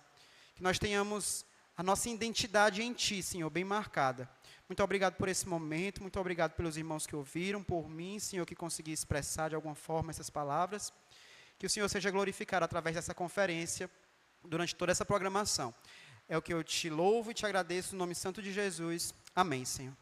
que nós tenhamos a nossa identidade em Ti, Senhor, bem marcada. Muito obrigado por esse momento, muito obrigado pelos irmãos que ouviram, por mim, Senhor, que consegui expressar de alguma forma essas palavras. Que o Senhor seja glorificado através dessa conferência, durante toda essa programação. É o que eu te louvo e te agradeço no nome santo de Jesus. Amém, Senhor.